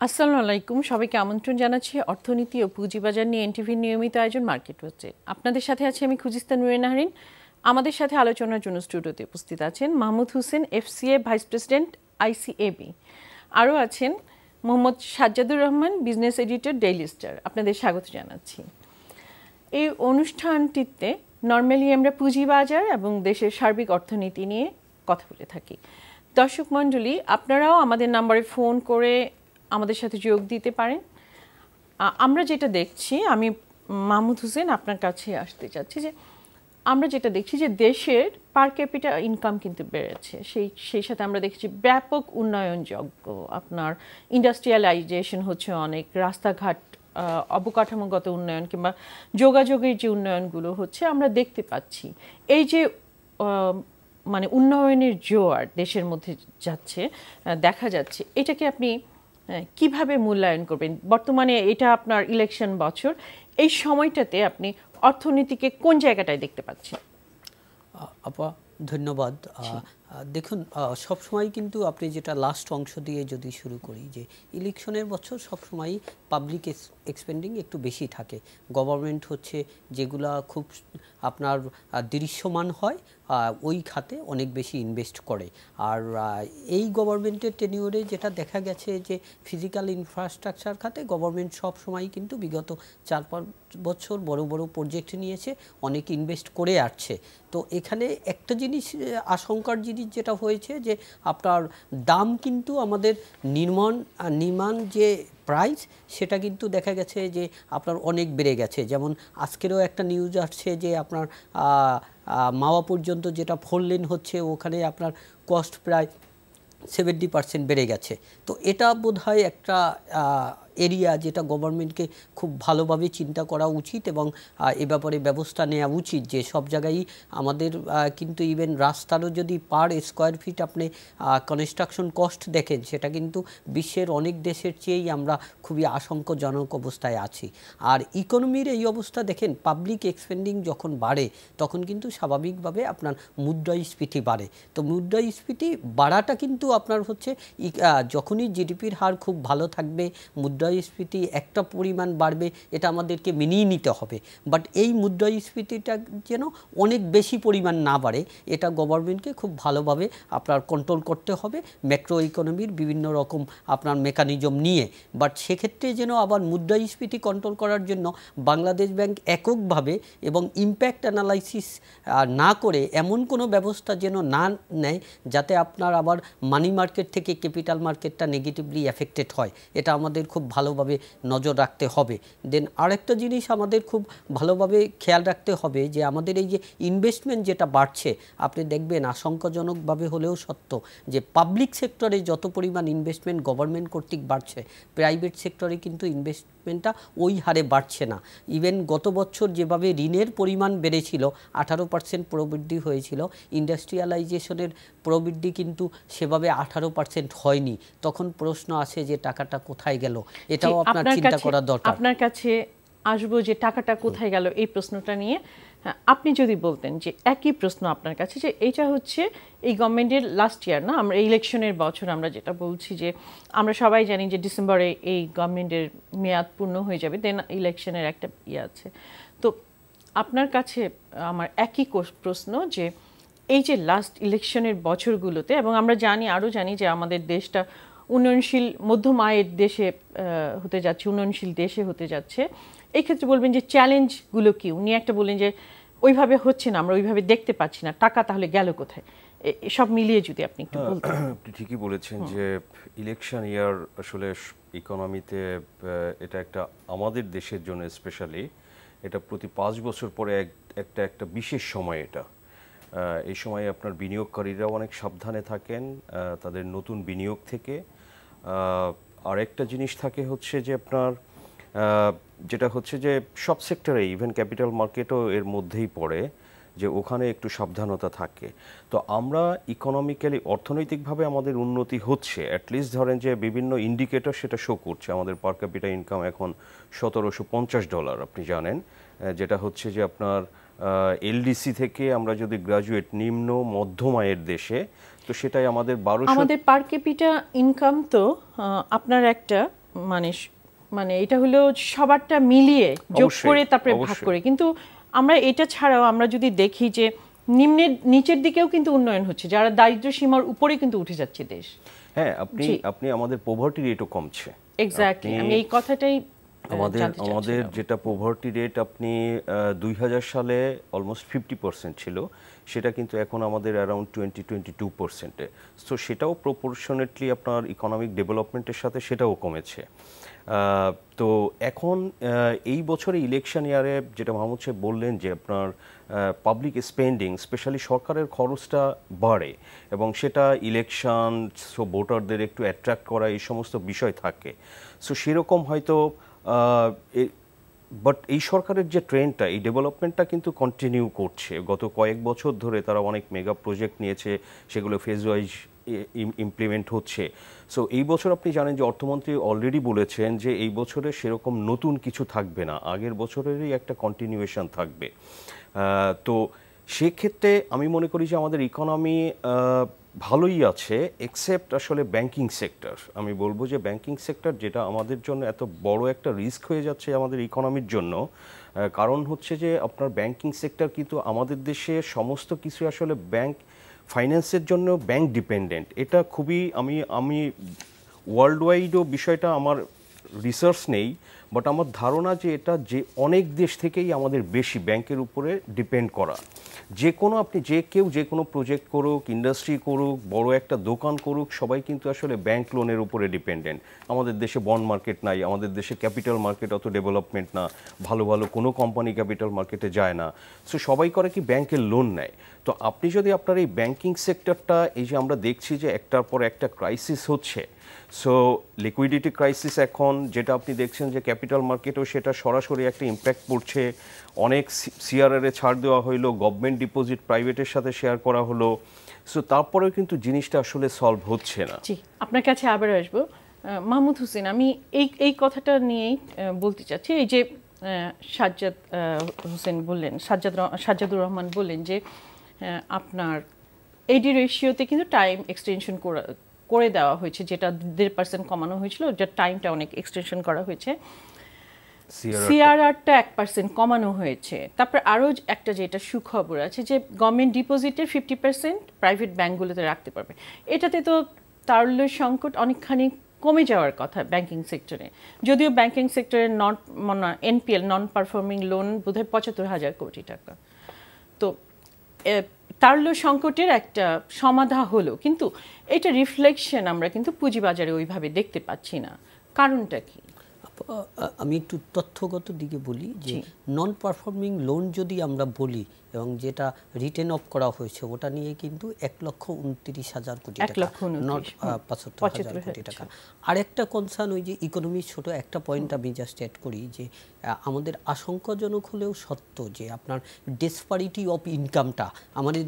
আসসালামু আলাইকুম, সবাইকে আমন্ত্রণ জানাচ্ছি অর্থনীতি ও পুঁজিবাজার নিয়ে এনটিভির নিয়মিত আয়োজন মার্কেট ওয়াচে। আপনাদের সাথে আছি আমি খুজিস্তা নুরে নাহরিন। আমাদের সাথে আলোচনার জন্য স্টুডিওতে উপস্থিত আছেন Mahmud Hossain, FCA vice president, ICAB. আরও আছেন Mohammad Sajjadur Rahman, business editor, daily star. আপনাদের স্বাগত জানাচ্ছি। এই অনুষ্ঠানটিতে নর্মালি আমরা পুঁজিবাজার এবং দেশের সার্বিক অর্থনীতি নিয়ে কথা বলে থাকি। দর্শক মণ্ডলী, আপনারাও আমাদের নম্বরে ফোন করে আমাদের সাথে যোগ দিতে পারেন। আমরা যেটা দেখছি, আমি মাহমুদ হোসেন আপনার কাছে আসতে চাচ্ছি যে আমরা যেটা দেখছি যে দেশের পার ক্যাপিটা ইনকাম কিন্তু বেড়েছে, সেই সাথে আমরা দেখছি ব্যাপক উন্নয়নযোগ্য, আপনার ইন্ডাস্ট্রিয়ালাইজেশন হচ্ছে অনেক, রাস্তাঘাট, অবকাঠামোগত উন্নয়ন কিংবা যোগাযোগের যে উন্নয়নগুলো হচ্ছে আমরা দেখতে পাচ্ছি। এই যে মানে উন্নয়নের জোয়ার দেশের মধ্যে যাচ্ছে, দেখা যাচ্ছে, এটাকে আপনি কিভাবে মূল্যায়ন করবেন? বর্তমানে এটা আপনার ইলেকশন বছর, এই সময়টাতে আপনি অর্থনীতিকে কোন জায়গাটায় দেখতে পাচ্ছেন? আপা ধন্যবাদ। দেখুন, সবসময় কিন্তু আপনি যেটা লাস্ট অংশ দিয়ে যদি শুরু করি, যে ইলেকশনের বছর সবসময় পাবলিক এক্সপেন্ডিং একটু বেশি থাকে। গভর্নমেন্ট হচ্ছে যেগুলা খুব আপনার দৃশ্যমান হয় ওই খাতে অনেক বেশি ইনভেস্ট করে। আর এই গভর্নমেন্টের টেনিওরে যেটা দেখা গেছে যে ফিজিক্যাল ইনফ্রাস্ট্রাকচার খাতে গভর্নমেন্ট সব সময় কিন্তু বিগত 4-5 বছর বড় বড় প্রজেক্ট নিয়েছে, অনেক ইনভেস্ট করে আসছে। তো এখানে একটা জিনিস আশঙ্কার জিনিস যেটা হয়েছে যে আপনার দাম কিন্তু আমাদের নির্মাণ যে প্রাইস সেটা কিন্তু দেখা গেছে যে আপনার অনেক বেড়ে গেছে। যেমন আজকেরও একটা নিউজ আসছে যে আপনার মাওয়া পর্যন্ত যেটা 4 লেন হচ্ছে ওখানে আপনার কস্ট প্রায় 70% বেড়ে গেছে। তো এটা বোধহয় একটা এরিয়া যেটা গভর্নমেন্টকে খুব ভালোভাবে চিন্তা করা উচিত এবং এ ব্যাপারে ব্যবস্থা নেওয়া উচিত যে সব জায়গায় আমাদের কিন্তু ইভেন রাস্তারও যদি পার স্কোয়ার ফিট আপনি কনস্ট্রাকশন কস্ট দেখেন, সেটা কিন্তু বিশ্বের অনেক দেশের চেয়েই আমরা খুবই আশঙ্কাজনক অবস্থায় আছি। আর ইকোনমির এই অবস্থা দেখেন, পাবলিক এক্সপেন্ডিং যখন বাড়ে তখন কিন্তু স্বাভাবিকভাবে আপনার মুদ্রাস্ফীতি বাড়ে। তো মুদ্রাস্ফীতি বাড়াটা কিন্তু আপনার হচ্ছে যখনই জিডিপির হার খুব ভালো থাকবে, মুদ্রাস্ফীতি একটা পরিমাণ বাড়বে, এটা আমাদেরকে মেনেই নিতে হবে। বাট এই মুদ্রাস্ফীতিটা যেন অনেক বেশি পরিমাণ না বাড়ে, এটা গভর্নমেন্টকে খুব ভালোভাবে আপনার কন্ট্রোল করতে হবে ম্যাক্রো ইকোনমির বিভিন্ন রকম আপনার মেকানিজম নিয়ে। বাট সেক্ষেত্রে যেন আবার মুদ্রাস্ফীতি কন্ট্রোল করার জন্য বাংলাদেশ ব্যাংক এককভাবে এবং ইম্প্যাক্ট অ্যানালাইসিস না করে এমন কোনো ব্যবস্থা যেন না নেয় যাতে আপনার আবার মানি মার্কেট থেকে ক্যাপিটাল মার্কেটটা নেগেটিভলি এফেক্টেড হয়। এটা আমাদের খুব ভালোভাবে নজর রাখতে হবে। দেন আরেকটা জিনিস আমাদের খুব ভালোভাবে খেয়াল রাখতে হবে যে আমাদের এই যে ইনভেস্টমেন্ট যেটা বাড়ছে, আপনি দেখবেন আশঙ্কাজনকভাবে হলেও সত্য যে পাবলিক সেক্টরে যত পরিমাণ ইনভেস্টমেন্ট গভর্নমেন্ট কর্তৃক বাড়ছে, প্রাইভেট সেক্টরে কিন্তু ইনভেস্টমেন্টটা ওই হারে বাড়ছে না। ইভেন গত বছর যেভাবে ঋণের পরিমাণ বেড়েছিল, 18% প্রবৃদ্ধি হয়েছিল, ইন্ডাস্ট্রিয়ালাইজেশনের প্রবৃদ্ধি কিন্তু সেভাবে 18% হয়নি। তখন প্রশ্ন আসে যে টাকাটা কোথায় গেল, এটাও আপনার চিন্তা করা দরকার। আপনার কাছে আসবো যে টাকাটা কোথায় গেল এই প্রশ্নটা নিয়ে। আপনি যদি বলতেন যে একই প্রশ্ন আপনার কাছে, যে এইটা হচ্ছে এই গভর্নমেন্টের লাস্ট ইয়ার না, আমরা ইলেকশনের বছর আমরা যেটা বলছি যে আমরা সবাই জানি যে ডিসেম্বরে এই গভর্নমেন্টের মেয়াদ পূর্ণ হয়ে যাবে, দেন ইলেকশনের একটা ইয়ে আছে। তো আপনার কাছে আমার একই প্রশ্ন যে এই যে লাস্ট ইলেকশনের বছরগুলোতে, এবং আমরা আরও জানি যে আমাদের দেশটা উন্নয়নশীল মধ্যম আয়ের দেশে হতে যাচ্ছে, উন্নয়নশীল দেশে হতে যাচ্ছে, এই ক্ষেত্রে বলবেন যে চ্যালেঞ্জগুলো কি? উনি একটা বললেন যে ওইভাবে হচ্ছে না, আমরা ওইভাবে দেখতে পাচ্ছি না, টাকা তাহলে গেল কোথায়? সব মিলিয়ে যদি আপনি একটু বলতেন। আপনি ঠিকই বলেছেন যে ইলেকশন ইয়ার আসলে ইকোনমিতে এটা একটা আমাদের দেশের জন্য স্পেশালি এটা প্রতি 5 বছর পরে একটা বিশেষ সময়। এটা এই সময়ে আপনার বিনিয়োগকারীরাও অনেক সাবধানে থাকেন তাদের নতুন বিনিয়োগ থেকে। আরেকটা জিনিস থাকে হচ্ছে যে আপনার যেটা হচ্ছে যে সব সেক্টরে, ইভেন ক্যাপিটাল মার্কেটও এর মধ্যেই পড়ে, যে ওখানে একটু সাবধানতা থাকে। তো আমরা ইকোনমিক্যালি অর্থনৈতিকভাবে আমাদের উন্নতি হচ্ছে, অ্যাটলিস্ট ধরেন যে বিভিন্ন ইন্ডিকেটর সেটা শো করছে। আমাদের পার ক্যাপিটা ইনকাম এখন $1750 আপনি জানেন, যেটা হচ্ছে যে আপনার এলডিসি থেকে আমরা যদি গ্রাজুয়েট নিম্ন মধ্যম আয়ের দেশে, তো সেটাই আমাদের 1200। আমাদের পার ক্যাপিটা ইনকাম তো আপনার একটা মানে এটা হলো সবারটা মিলিয়ে যোগ করে তারপরে ভাগ করে, কিন্তু আমরা এটা ছাড়াও আমরা যদি দেখি যে নিচের দিকেও কিন্তু উন্নয়ন হচ্ছে, যারা দারিদ্র সীমার উপরে কিন্তু উঠে যাচ্ছে দেশ। হ্যাঁ, আপনি আমাদের পভার্টি রেটও কমছে। এক্স্যাক্টলি, আমি এই কথাটাই আমাদের যেটা পভার্টি রেট আপনি 2000 সালে অলমোস্ট 50% ছিল, সেটা কিন্তু এখন আমাদের অ্যারাউন্ড 22%। সো সেটাও প্রপোর্শনেটলি আপনার ইকোনমিক ডেভেলপমেন্টের সাথে সেটাও কমেছে। তো এখন এই বছরে ইলেকশন ইয়ারে যেটা মাহমুদ সাহেব বললেন যে আপনার পাবলিক স্পেন্ডিং স্পেশালি সরকারের খরচটা বাড়ে এবং সেটা ইলেকশন, সো ভোটারদের একটু অ্যাট্রাক্ট করা, এই সমস্ত বিষয় থাকে। সো সেরকম হয়তো বাট এই সরকারের যে ট্রেন্ডটা, এই ডেভেলপমেন্টটা কিন্তু কন্টিনিউ করছে। গত কয়েক বছর ধরে তারা অনেক মেগা প্রজেক্ট নিয়েছে, সেগুলো ফেজ ওয়াইজ ইমপ্লিমেন্ট হচ্ছে। সো এই বছর আপনি জানেন যে অর্থমন্ত্রী অলরেডি বলেছেন যে এই বছরে সেরকম নতুন কিছু থাকবে না, আগের বছরেরই একটা কন্টিনিউয়েশন থাকবে। তো সেক্ষেত্রে আমি মনে করি যে আমাদের ইকোনমি ভালোই আছে, এক্সেপ্ট আসলে ব্যাংকিং সেক্টর। আমি বলবো যে ব্যাংকিং সেক্টর যেটা আমাদের জন্য এত বড় একটা রিস্ক হয়ে যাচ্ছে আমাদের ইকোনমির জন্য, কারণ হচ্ছে যে আপনার ব্যাংকিং সেক্টর কিন্তু আমাদের দেশে সমস্ত কিছু আসলে ব্যাংক ফাইন্যান্সের জন্য ব্যাংক ডিপেন্ডেন্ট। এটা খুবই আমি ওয়ার্ল্ড ওয়াইডও বিষয়টা আমার রিসার্চ নেই, বাট আমার ধারণা যে এটা যে অনেক দেশ থেকেই আমাদের বেশি ব্যাংকের উপরে ডিপেন্ড করা। যে কোনো আপনি যে কোনো প্রজেক্ট করুক, ইন্ডাস্ট্রি করুক, বড় একটা দোকান করুক, সবাই কিন্তু আসলে ব্যাংক লোনের উপরে ডিপেন্ডেন্ট। আমাদের দেশে বন্ড মার্কেট নাই, আমাদের দেশে ক্যাপিটাল মার্কেট অত ডেভেলপমেন্ট না, ভালো কোনো কোম্পানি ক্যাপিটাল মার্কেটে যায় না। সো সবাই করে কি ব্যাংকের লোন নেয়। তো আপনি যদি আপনার এই ব্যাংকিং সেক্টরটা, এই যে আমরা দেখছি যে একটার পর একটা ক্রাইসিস হচ্ছে, সো লিকুইডিটি ক্রাইসিস এখন যেটা আপনি দেখছেন যে ক্যাপিটাল মার্কেটেও সেটা সরাসরি একটা ইম্প্যাক্ট পড়ছে। অনেক সিআরআরে ছাড় দেওয়া হইলো, গভর্নমেন্ট ডিপোজিট প্রাইভেটের সাথে শেয়ার করা হলো। সো তারপরেও কিন্তু জিনিসটা আসলে সলভ হচ্ছে না। জি, আপনার কাছে আবার আসবো মাহমুদ হোসেন। আমি এই কথাটা নিয়েই বলতে চাচ্ছি। এই যে সাজ্জাদ হোসেন বললেন, সাজ্জাদুর রহমান বললেন যে আপনার এডি রেশিওতে কিন্তু টাইম এক্সটেনশন করে দেওয়া হয়েছে, যেটা 1.5% কমানো হয়েছিল, যার টাইমটা অনেক এক্সটেনশন করা হয়েছে। সিআরআরটা 1% কমানো হয়েছে। তারপর আরও একটা যেটা সুখবর আছে যে গভর্নমেন্ট ডিপোজিটের 50% প্রাইভেট ব্যাঙ্কগুলোতে রাখতে পারবে। এটাতে তো তারল্য সংকট অনেকখানি কমে যাওয়ার কথা ব্যাংকিং সেক্টরে। যদিও ব্যাংকিং সেক্টরে এনপিএল নন পারফর্মিং লোন বোধহয় 75,000 কোটি টাকা। তো তারল্য সংকটের একটা সমাধা হলো, কিন্তু এটা রিফ্লেকশন আমরা কিন্তু পুঁজিবাজারে ওইভাবে দেখতে পাচ্ছি না। কারণটা কি? আমি একটু তথ্যগত দিকে বলি যে নন পারফর্মিং লোন যদি আমরা বলি এবং যেটা রিটেন অফ করা হয়েছে ওটা নিয়ে কিন্তু 1,29,000 কোটি টাকা, নট 75,000 কোটি টাকা। আরেকটা কনসার্ন ওই যে ইকোনমির ছোট একটা পয়েন্ট আমি জাস্ট অ্যাড করি যে আমাদের আশঙ্কাজনক হলেও সত্য যে আপনার ডিসপারিটি অফ ইনকামটা, আমাদের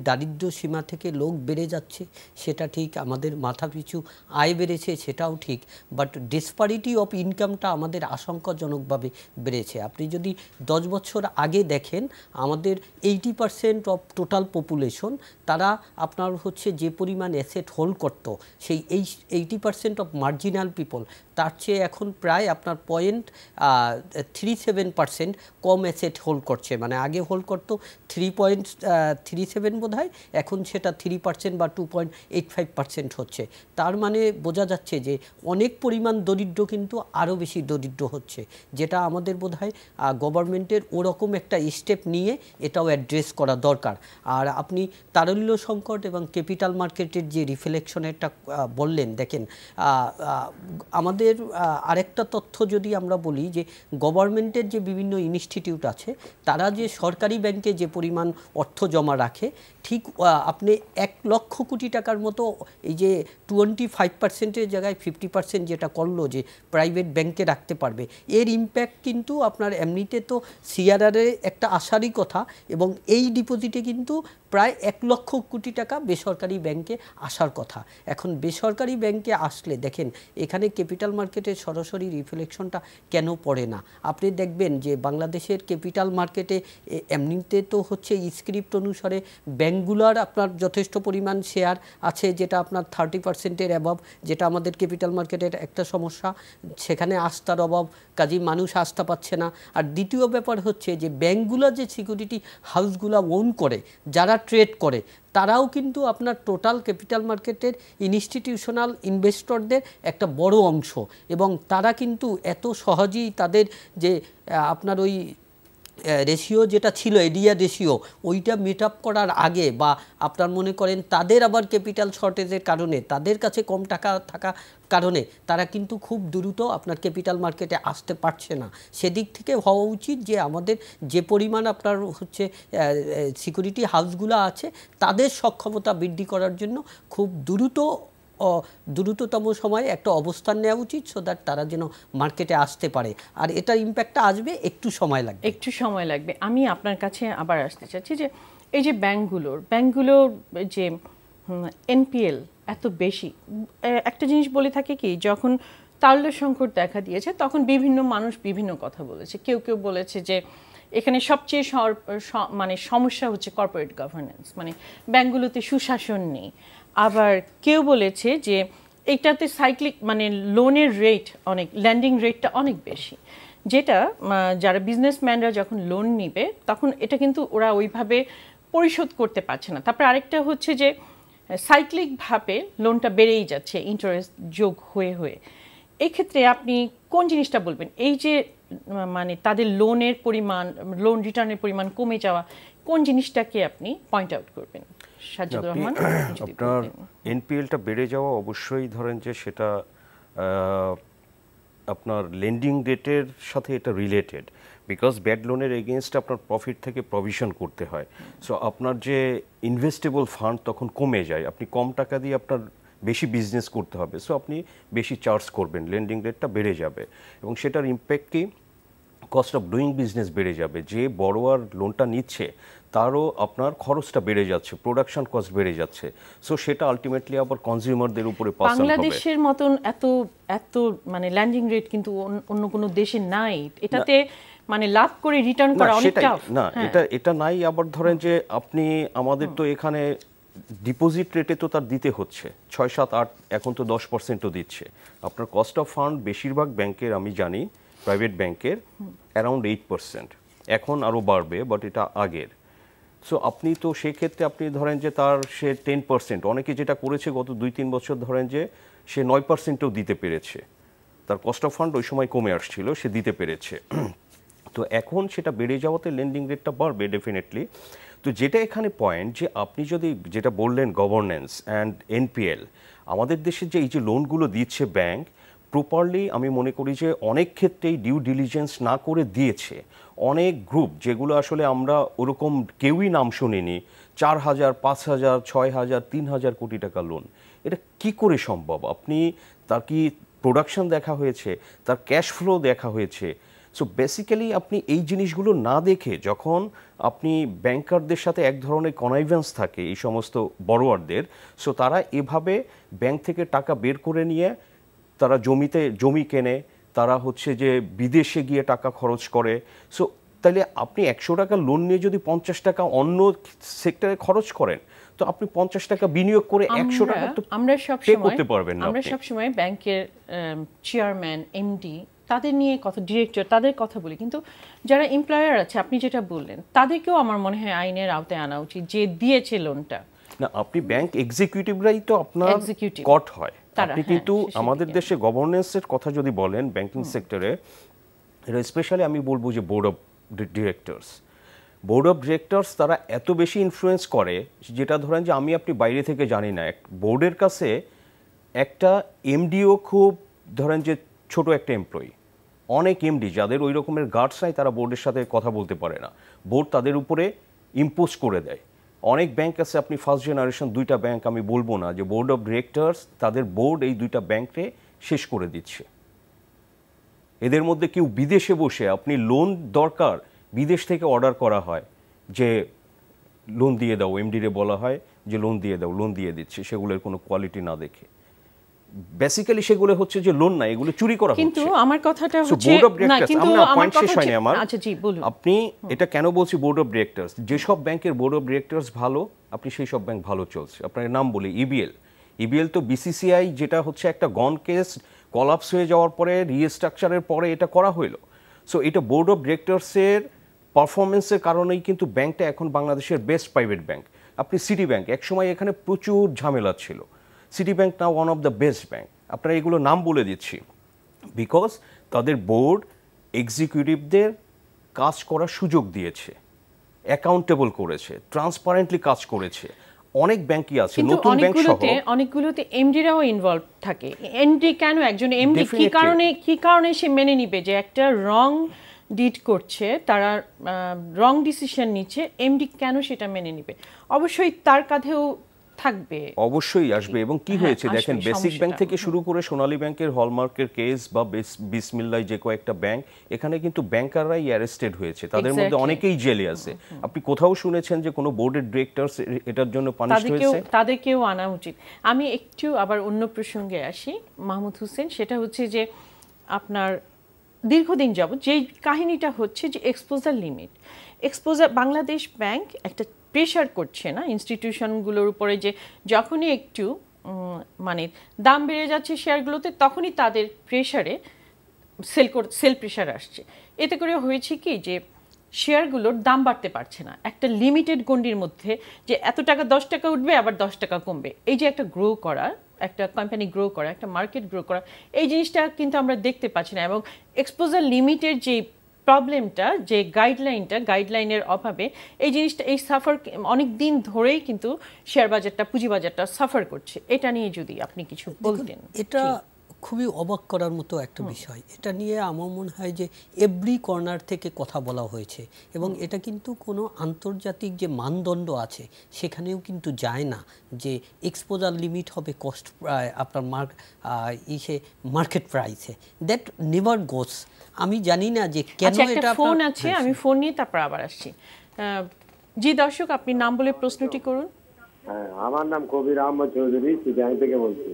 দারিদ্র সীমা থেকে লোক বেড়ে যাচ্ছে সেটা ঠিক, আমাদের মাথাপিছু আয় বেড়েছে সেটাও ঠিক, বাট ডিসপারিটি অফ ইনকামটা আমাদের আশঙ্কাজনকভাবে বেড়েছে। আপনি যদি 10 বছর আগে দেখেন আমাদের 80% অফ টোটাল পপুলেশন তারা আপনার হচ্ছে যে পরিমাণ অ্যাসেট হোল্ড করত, সেই 80% অফ মার্জিনাল পিপল তার চেয়ে এখন প্রায় আপনার 0.37% কম অ্যাসেট হোল্ড করছে। মানে আগে হোল্ড করতো 3.37 বোধ হয়, এখন সেটা 3% বা 2.85% হচ্ছে। তার মানে বোঝা যাচ্ছে যে অনেক পরিমাণ দরিদ্র কিন্তু আরও বেশি দরিদ্র হচ্ছে, যেটা আমাদের বোধ হয় গভর্নমেন্টের ওরকম একটা স্টেপ নিয়ে এটাও অ্যাড্রেস করা দরকার। আর আপনি তারল্য সংকট এবং ক্যাপিটাল মার্কেটের যে রিফ্লেকশনেরটা বললেন, দেখেন আমাদের আরেকটা তথ্য যদি আমরা বলি যে গভর্নমেন্টের যে বিভিন্ন ইনস্টিটিউট আছে তারা যে সরকারি ব্যাংকে যে পরিমাণ অর্থ জমা রাখে, ঠিক আপনি 1 লক্ষ কোটি টাকার মতো এই যে 25%-এর জায়গায় 50% যেটা করলো যে প্রাইভেট ব্যাংকে রাখতে পারবে, এর ইম্প্যাক্ট কিন্তু আপনার এমনিতে তো সিআরআরে একটা আসারই কথা এবং এই ডিপোজিটে কিন্তু প্রায় 1 লক্ষ কোটি টাকা বেসরকারি ব্যাংকে আসার কথা। এখন বেসরকারি ব্যাংকে আসলে দেখেন এখানে ক্যাপিটাল মার্কেটের সরাসরি রিফ্লেকশনটা কেন পড়ে না। আপনি দেখবেন যে বাংলাদেশের ক্যাপিটাল মার্কেটে এমনিতে তো হচ্ছে স্ক্রিপ্ট অনুসারে ব্যাংকগুলোর আপনার যথেষ্ট পরিমাণ শেয়ার আছে, যেটা আপনার 30% অ্যাবভ, যেটা আমাদের ক্যাপিটাল মার্কেটের একটা সমস্যা। সেখানে আস্থার অভাব, কাজেই মানুষ আস্থা পাচ্ছে না। আর দ্বিতীয় ব্যাপার হচ্ছে যে ব্যাংকগুলো যে সিকিউরিটি হাউসগুলো ওন করে, যারা ট্রেড করে, তারাও কিন্তু আপনার টোটাল ক্যাপিটাল মার্কেটের ইনস্টিটিউশনাল ইনভেস্টরদের একটা বড় অংশ, এবং তারা কিন্তু এত সহজেই তাদের যে আপনার ওই রেশিও যেটা ছিল এডিআর রেশিও, ওইটা মিট আপ করার আগে, বা আপনার মনে করেন তাদের আবার ক্যাপিটাল শর্টেজের কারণে, তাদের কাছে কম টাকা থাকা কারণে তারা কিন্তু খুব দ্রুত আপনার ক্যাপিটাল মার্কেটে আসতে পারছে না। সেদিক থেকে হওয়া উচিত যে আমাদের যে পরিমাণ আপনার হচ্ছে সিকিউরিটি হাউসগুলো আছে, তাদের সক্ষমতা বৃদ্ধি করার জন্য খুব দ্রুততম সময়ে একটা অবস্থান নেওয়া উচিত, সো দ্যাট তারা যেন মার্কেটে আসতে পারে। আর এটার ইম্প্যাক্টটা আসবে, একটু সময় লাগবে। আমি আপনার কাছে আবার আসতে চাচ্ছি যে এই যে ব্যাংকগুলোর যে এনপিএল এত বেশি, একটা জিনিস বলে থাকে কি, যখন তারল্য সংকট দেখা দিয়েছে তখন বিভিন্ন মানুষ বিভিন্ন কথা বলেছে। কেউ বলেছে যে এখানে সবচেয়ে মানে সমস্যা হচ্ছে কর্পোরেট গভর্নেন্স, মানে ব্যাংকগুলোতে সুশাসন নেই। আবার কেউ বলেছে যে এইটাতে সাইক্লিক, মানে লোনের রেট অনেক, ল্যান্ডিং রেটটা অনেক বেশি, যেটা যারা বিজনেসম্যানরা যখন লোন নিবে তখন এটা কিন্তু ওরা ওইভাবে পরিশোধ করতে পারছে না। তারপর আরেকটা হচ্ছে যে সাইক্লিকভাবে লোনটা বেড়েই যাচ্ছে ইন্টারেস্ট যোগ হয়ে। এই ক্ষেত্রে আপনি কোন জিনিসটা বলবেন, এই যে মানে তাদের লোনের পরিমাণ, লোন রিটার্নের পরিমাণ কমে যাওয়া, কোন জিনিসটাকে আপনি পয়েন্ট আউট করবেন? সাজ্জাদুর রহমান, আপনার এনপিএলটা বেড়ে যাওয়া অবশ্যই ধরেন যে সেটা আপনার লেন্ডিং রেটের সাথে এটা রিলেটেড, বিকজ ব্যাড লোনের এগেনস্ট আপনার প্রফিট থেকে প্রভিশন করতে হয়। সো আপনার যে ইনভেস্টেবল ফান্ড তখন কমে যায়, আপনি কম টাকা দিয়ে আপনার বেশি বিজনেস করতে হবে, সো আপনি বেশি চার্জ করবেন, লেন্ডিং রেটটা বেড়ে যাবে, এবং সেটার ইম্প্যাক্ট কি, কস্ট অফ ডুইং বিজনেস বেড়ে যাবে। যে বড়োয়ার লোনটা নিচ্ছে তারও আপনার খরচটা বেড়ে যাচ্ছে, প্রোডাকশন কস্ট বেড়ে যাচ্ছে, সো সেটা আলটিমেটলি আবার কনজিউমারদের উপরে পাস অন হবে। বাংলাদেশের মতন এত মানে ল্যান্ডিং রেট কিন্তু অন্য কোনো দেশে নাই, এটাতে মানে লাভ করে রিটার্ন করা অনেক টাফ। না, এটা নাই। আবার ধরেন যে আপনি আমাদের তো এখানে ডিপোজিট রেটে তো তার দিতে হচ্ছে 6, 7, 8, এখন তো 10%ও দিচ্ছে। আপনার কস্ট অফ ফান্ড বেশিরভাগ ব্যাংকের আমি জানি, প্রাইভেট ব্যাংকের অ্যারাউন্ড 8%, এখন আরও বাড়বে, বাট এটা আগের। সো আপনি তো সেক্ষেত্রে আপনি ধরেন যে সে 10%, অনেকে যেটা করেছে গত 2-3 বছর ধরেন যে সে 9%ও দিতে পেরেছে, তার কস্ট অফ ফান্ড ওই সময় কমে আসছিল, সে দিতে পেরেছে। তো এখন সেটা বেড়ে যাওয়াতে লেন্ডিং রেটটা বাড়বে ডেফিনেটলি। তো যেটা এখানে পয়েন্ট, যে আপনি যদি যেটা বললেন গভর্নেন্স অ্যান্ড এনপিএল, আমাদের দেশে যে এই যে লোনগুলো দিচ্ছে ব্যাংক প্রপারলি, আমি মনে করি যে অনেক ক্ষেত্রেই ডিউ ডিলিজেন্স না করে দিয়েছে। অনেক গ্রুপ যেগুলো আসলে আমরা ওরকম কেউই নাম শুনিনি, 4,000, 5,000, 6,000, 3,000 কোটি টাকা লোন, এটা কি করে সম্ভব? আপনি তার কি প্রোডাকশন দেখা হয়েছে, তার ক্যাশ ফ্লো দেখা হয়েছে? সো বেসিক্যালি আপনি এই জিনিসগুলো না দেখে, যখন আপনি ব্যাংকারদের সাথে এক ধরনের কনাইভেন্স থাকে এই সমস্ত বড়োয়ারদের, সো তারা এভাবে ব্যাংক থেকে টাকা বের করে নিয়ে তারা জমি কেনে, তারা হচ্ছে যে বিদেশে গিয়ে টাকা খরচ করে। সো তাহলে আপনি 100 টাকা লোন নিয়ে যদি 50 টাকা অন্য সেক্টরে খরচ করেন, তো আপনি 50 টাকা বিনিয়োগ করে 100 টাকা তো পে করতে পারবেন না। আমরা সবসময় ব্যাংকের চেয়ারম্যান, এমডি, তাদের নিয়ে কথা, ডিরেক্টর, তাদের কথা বলি, কিন্তু যারা এমপ্লয়ার আছে আপনি যেটা বললেন, তাদেরকেও আমার মনে হয় আইনের আওতায় আনা উচিত, যে দিয়েছে লোনটা। না, আপনি ব্যাংক এক্সিকিউটিভরাই তো আপনার কট হয়। আপনি কিন্তু আমাদের দেশে গভর্নেন্সের কথা যদি বলেন ব্যাংকিং সেক্টরে, এটা স্পেশালি আমি বলবো যে বোর্ড অফ ডিরেক্টরস তারা এত বেশি ইনফ্লুয়েন্স করে, যেটা ধরেন যে আপনি বাইরে থেকে জানি না, বোর্ডের কাছে একটা এমডিও খুব ধরেন যে ছোট একটা এমপ্লয়ি। অনেক এমডি যাদের ওই রকমের গার্ডস নাই, তারা বোর্ডের সাথে কথা বলতে পারে না, বোর্ড তাদের উপরে ইম্পোজ করে দেয়। অনেক ব্যাংক আছে, আপনি ফার্স্ট জেনারেশন 2টা ব্যাংক আমি বলবো না, যে বোর্ড অফ ডিরেক্টরস তাদের বোর্ড এই 2টা ব্যাংকে শেষ করে দিচ্ছে। এদের মধ্যে কেউ বিদেশে বসে, আপনি লোন দরকার, বিদেশ থেকে অর্ডার করা হয় যে লোন দিয়ে দাও, এমডিরে বলা হয় যে লোন দিয়ে দাও, লোন দিয়ে দিচ্ছে সেগুলোর কোনো কোয়ালিটি না দেখে। বেসিক্যালি সেগুলো হচ্ছে যে লোন না, এগুলো চুরি করা হচ্ছে। কিন্তু আমার কথাটা হচ্ছে না, কিন্তু আমার কথা হচ্ছে আচ্ছা জি বলুন। আপনি এটা কেন বলছি বোর্ড অফ ডিরেক্টরস, যেসব ব্যাংকের বোর্ড অফ ডিরেক্টরস ভালো আপনি সেই সব ব্যাংক ভালো চলছে। আপনার নাম বলি ইবিএল তো বিসিসিআই যেটা হচ্ছে একটা গন কেস কলাপস হয়ে যাওয়ার পরে রিস্ট্রাকচারের পরে এটা করা হলো। সো এটা বোর্ড অফ ডিরেক্টরসের পারফরমেন্সের কারণেই কিন্তু ব্যাংকটা এখন বাংলাদেশের বেস্ট প্রাইভেট ব্যাংক। আপনি সিটি ব্যাংক, একসময় এখানে প্রচুর ঝামেলা ছিল, city bank now one of the best bank. আপনারা এগুলো নাম বলে দিচ্ছি বিকজ তাদের বোর্ড এক্সিকিউটিভদের কাজ করার সুযোগ দিয়েছে, অ্যাকাউন্টেবল করেছে, ট্রান্সপারেন্টলি কাজ করেছে। অনেক ব্যাংকই আছে নতুন ব্যাংক সহ, অনেকগুলোতে এমডিরাও ইনভলভ থাকে। এমডি কেন, একজন এমডি কি কারণে সে মেনে নিবে যে একটা রং ডিড করছে, তারা রং ডিসিশন নিচ্ছে, এমডি কেন সেটা মেনে নিবে? অবশ্যই তার কাঁধেও থাকবে, অবশ্যই আসবে। এবং কি হয়েছে দেখেন, বেসিক ব্যাংক থেকে শুরু করে সোনালী ব্যাংকের হলমার্কের কেস বা বিসমিল্লাহ যে কয়েকটা ব্যাংক, এখানে কিন্তু ব্যাংকাররাই অ্যারেস্টেড হয়েছে, তাদের মধ্যে অনেকেই জেলে আছে। আপনি কোথাও শুনেছেন যে কোনো বোর্ডের ডিরেক্টরস এটার জন্য পানিশ হয়েছে? তাদেরকেও আনা উচিত। আমি একটু আবার অন্য প্রসঙ্গে আসি মাহমুদ হোসেন, সেটা হচ্ছে যে আপনার দীর্ঘদিন যাবত যে কাহিনীটা হচ্ছে যে এক্সপোজার লিমিট, বাংলাদেশ ব্যাংক একটা প্রেশার করছে না ইনস্টিটিউশনগুলোর উপরে যে যখনই একটু মানে দাম বেড়ে যাচ্ছে শেয়ারগুলোতে তখনই তাদের প্রেশারে সেল প্রেশার আসছে। এতে করে হয়েছে কি যে শেয়ারগুলোর দাম বাড়তে পারছে না একটা লিমিটেড গণ্ডির মধ্যে, যে এত টাকা 10 টাকা উঠবে আবার 10 টাকা কমবে। এই যে একটা গ্রো করা, একটা কোম্পানি গ্রো করা, একটা মার্কেট গ্রো করা, এই জিনিসটা কিন্তু আমরা দেখতে পাচ্ছি না। এবং এক্সপোজার লিমিটের যে প্রবলেমটা, যে গাইডলাইনের অভাবে এই জিনিসটা এই সাফার অনেক দিন ধরেই কিন্তু শেয়ার বাজারটা, পুঁজিবাজারটা সাফার করছে। এটা নিয়ে যদি আপনি কিছু বলতেন। এটা খুবই অবাক করার মতো একটা বিষয়। এটা নিয়ে আমার মনে হয় যে এভরি কর্নার থেকে কথা বলা হয়েছে এবং এটা কিন্তু কোনো আন্তর্জাতিক যে মানদণ্ড আছে সেখানেও কিন্তু যায় না যে এক্সপোজার লিমিট হবে কস্ট আপনার মার্কেট প্রাইসে, দ্যাট নেভার গোস। আমি জানি না যে কেন এটা। ফোন আছে, আমি ফোন নিয়ে তারপর আবার আসছি। জি দর্শক, আপনি নাম বলে প্রশ্নটি করুন। আমার নাম কবির আহমদ চৌধুরী, চিটাগাং থেকে বলছি।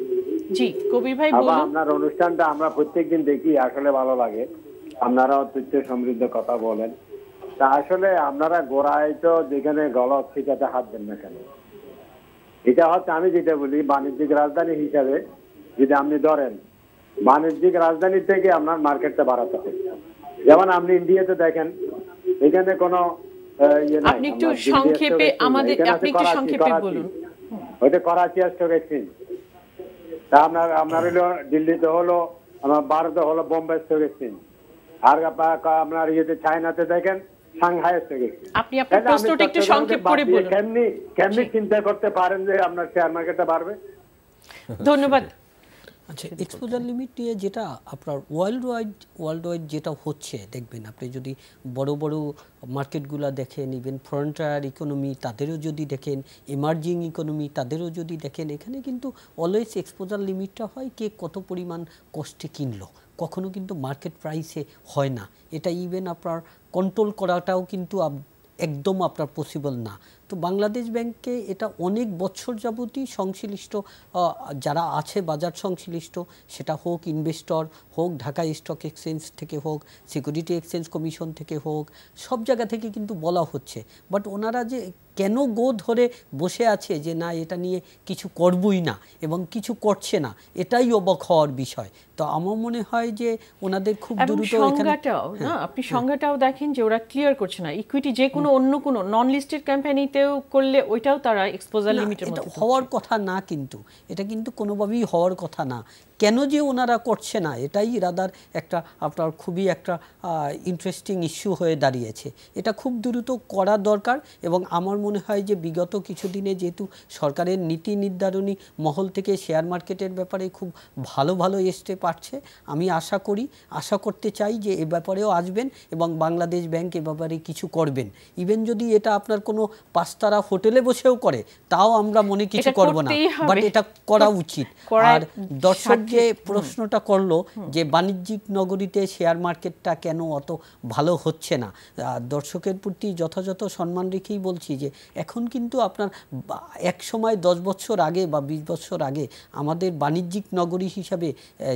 জি কবির ভাই বলুন। আপনার অনুষ্ঠানটা আমরা প্রত্যেকদিন দেখি, আসলে ভালো লাগে। আপনারাও তথ্য সমৃদ্ধ কথা বলেন। তা আসলে আপনারা গোড়ায় তো যেখানে গলত সেটাতে হাত দেন না কেন? এটা হচ্ছে, আমি যেটা বলি, বাণিজ্যিক রাজধানী হিসাবে যদি আপনি ধরেন, বাণিজ্যিক রাজধানী থেকে আপনার মার্কেটটা বাড়াতে হবে। যেমন আপনি ইন্ডিয়াতে দেখেন, এখানে কোনো আপনি একটু সংক্ষেপে আমাদের, আপনি একটু সংক্ষেপে বলুন। ওইটা করাচি স্টক এক্সচেঞ্জ। তা আপনার হলো দিল্লিতে হলো, আমার ভারতে হলো বোম্বে স্টক এক্সচেঞ্জ। আর আপনার ইয়েতে চায়নাতে দেখেন সাংহাই স্টক এক্সচেঞ্জ। আপনি আপনার প্রশ্নটা একটু সংক্ষেপ করে বলুন। কেমনি চিন্তা করতে পারেন যে আপনার শেয়ার মার্কেটটা বাড়বে? ধন্যবাদ। আচ্ছা, এক্সপোজার লিমিট নিয়ে যেটা আপনার ওয়ার্ল্ড ওয়াইড যেটা হচ্ছে, দেখবেন আপনি যদি বড় বড় মার্কেটগুলো দেখেন, ইভেন ফ্রন্টিয়ার ইকোনমি তাদেরও যদি দেখেন, এমার্জিং ইকোনমি তাদেরও যদি দেখেন, এখানে কিন্তু অলওয়েজ এক্সপোজার লিমিটটা হয় কে কত পরিমাণ কস্টে কিনলো, কখনো কিন্তু মার্কেট প্রাইসে হয় না। এটা ইভেন আপনার কন্ট্রোল করাটাও কিন্তু একদম আপনার পসিবল না। তো বাংলাদেশ ব্যাংকে এটা অনেক বছর যাবতই সংশ্লিষ্ট যারা আছে বাজার সংশ্লিষ্ট, সেটা হোক ইনভেস্টর হোক, ঢাকা স্টক এক্সচেঞ্জ থেকে হোক, সিকিউরিটি এক্সচেঞ্জ কমিশন থেকে হোক, সব জায়গা থেকে কিন্তু বলা হচ্ছে। বাট ওনারা যে কেন ধরে বসে আছে যে না এটা নিয়ে কিছু করবই না এবং কিছু করছে না, এটাই অবাক হওয়ার বিষয়। তো আমার মনে হয় যে ওনাদের খুব দ্রুত সংজ্ঞাটাও না, আপনি সংজ্ঞাটাও দেখেন যে ওরা ক্লিয়ার করছে না। ইকুইটি যে কোনো অন্য কোনো নন লিস্টেড কোম্পানিতেও করলে ওইটাও তারা এক্সপোজার লিমিটের মধ্যে হওয়ার কথা না, কিন্তু এটা কিন্তু কোনোভাবেই হওয়ার কথা না। কেন যে ওনারা করছে না, এটাই রাদার একটা আপনার খুবই একটা ইন্টারেস্টিং ইস্যু হয়ে দাঁড়িয়েছে। এটা খুব দ্রুত করা দরকার এবং আমার মনে হয় যে বিগত কিছুদিনে যেহেতু সরকারের নীতি নির্ধারণী মহল থেকে শেয়ার মার্কেটের ব্যাপারে খুব ভালো স্টেপ আসছে, আমি আশা করতে চাই যে এ ব্যাপারেও আসবেন এবং বাংলাদেশ ব্যাংক এ ব্যাপারে কিছু করবেন। ইভেন যদি এটা আপনার কোনো পাঁচতারা হোটেলে বসেও করে তাও আমরা মনে কিছু করব না, বাট এটা করা উচিত। আর দর্শক যে প্রশ্নটা করলো যে বাণিজ্যিক নগরীতে শেয়ার মার্কেটটা কেন অত ভালো হচ্ছে না, দর্শকের প্রতি যথাযথ সম্মান রেখেই বলছি যে এখন কিন্তু আপনার এক সময় 10 বছর আগে বা 20 বছর আগে আমাদের বাণিজ্যিক নগরী হিসাবে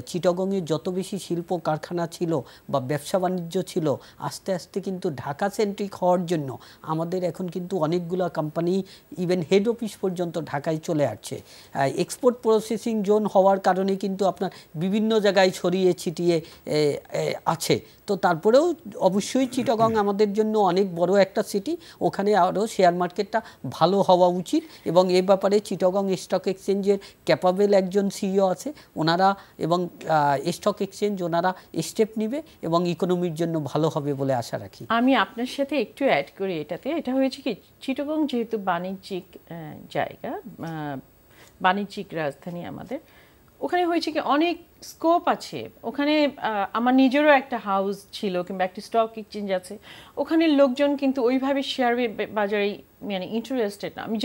চিটাগংয়ে যত বেশি শিল্প কারখানা ছিল বা ব্যবসা বাণিজ্য ছিল, আস্তে আস্তে কিন্তু ঢাকা সেন্ট্রিক হওয়ার জন্য আমাদের এখন কিন্তু অনেকগুলো কোম্পানি ইভেন হেড অফিস পর্যন্ত ঢাকায় চলে আসছে। এক্সপোর্ট প্রসেসিং জোন হওয়ার কারণে কিন্তু আপনার বিভিন্ন জায়গায় ছড়িয়ে ছিটিয়ে আছে। তো তারপরেও অবশ্যই চিটাগং আমাদের জন্য অনেক বড় একটা সিটি, ওখানে আরও শেয়ার মার্কেটটা ভালো হওয়া উচিত এবং এ ব্যাপারে চিটাগং স্টক এক্সচেঞ্জের ক্যাপাবেল একজন সিইও আছে, ওনারা এবং স্টক এক্সচেঞ্জ ওনারা স্টেপ নেবে এবং ইকোনমির জন্য ভালো হবে বলে আশা রাখি। আমি আপনার সাথে একটু অ্যাড করি এটাতে। এটা হয়েছে কি, চিটাগং যেহেতু বাণিজ্যিক জায়গা, বাণিজ্যিক রাজধানী আমাদের, ওখানে হয়েছে কি অনেক স্কোপ আছে। ওখানে আমার নিজেরও একটা হাউস ছিল কিংবা একটা স্টক এক্সচেঞ্জ আছে, ওখানে লোকজন কিন্তু ওইভাবে শেয়ার বাজারে মানে ইন্টারেস্টেড না। আমি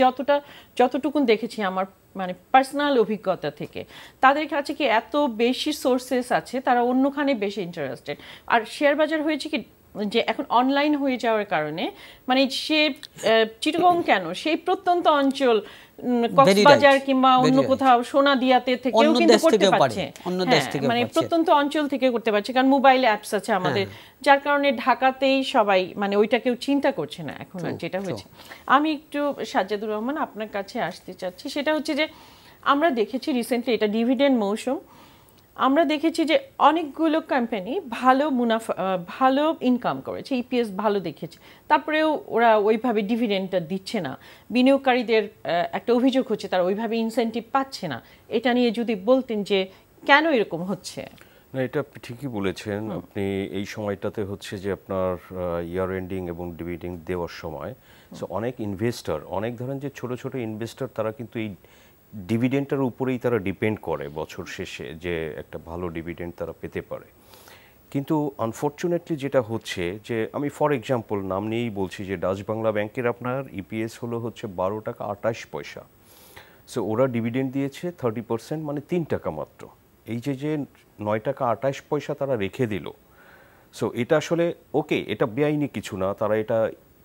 যতটুকুন দেখেছি আমার মানে পার্সোনাল অভিজ্ঞতা থেকে, তাদের কাছে কি এত বেশি সোর্সেস আছে, তারা অন্যখানে বেশি ইন্টারেস্টেড। আর শেয়ার বাজার হয়েছে কি যে এখন অনলাইন হয়ে যাওয়ার কারণে মানে সে চিটাগং কেন, সেই প্রত্যন্ত অঞ্চল কক্সবাজার কিংবা অন্য কোথাও সোনাদিয়াতে থেকেও কিন্তু করতে পারছে, মানে প্রত্যন্ত অঞ্চল থেকে করতে পারছে, কারণ মোবাইল অ্যাপস আছে আমাদের, যার কারণে ঢাকাতেই সবাই মানে ওইটা কেউ চিন্তা করছে না এখন আর যেটা হয়েছে। আমি একটু সাজ্জাদুর রহমান আপনার কাছে আসতে চাচ্ছি, সেটা হচ্ছে যে আমরা দেখেছি রিসেন্টলি, এটা ডিভিডেন্ড মৌসুম, আমরা দেখেছি যে অনেকগুলো কোম্পানি ভালো মুনাফা ভালো ইনকাম করেছে, ইপিএস ভালো দেখেছে, তারপরেও ওরা ওইভাবে ডিভিডেন্ডটা দিচ্ছে না। বিনিয়োগকারীদের একটা অভিযোগ হচ্ছে তারা ওইভাবে ইনসেন্টিভ পাচ্ছে না। এটা নিয়ে যদি বলতেন যে কেন এরকম হচ্ছে। না, এটা ঠিকই বলেছেন আপনি। এই সময়টাতে হচ্ছে যে আপনার ইয়ার এন্ডিং এবং ডিভিডেন্ড দেওয়ার সময়, সো অনেক ইনভেস্টর, অনেক ধরেন যে ছোট ছোট ইনভেস্টর, তারা কিন্তু এই ডিভিডেন্ডটার উপরেই তারা ডিপেন্ড করে বছর শেষে যে একটা ভালো ডিভিডেন্ড তারা পেতে পারে। কিন্তু আনফর্চুনেটলি যেটা হচ্ছে যে, আমি ফর এক্সাম্পল নাম নিয়েই বলছি যে ডাচ বাংলা ব্যাংকের আপনার ইপিএস হলো হচ্ছে 12 টাকা 28 পয়সা। সো ওরা ডিভিডেন্ড দিয়েছে 30%, মানে 3 টাকা মাত্র। এই যে 9 টাকা 28 পয়সা তারা রেখে দিল, সো এটা আসলে ওকে, এটা বেআইনি কিছু না, তারা এটা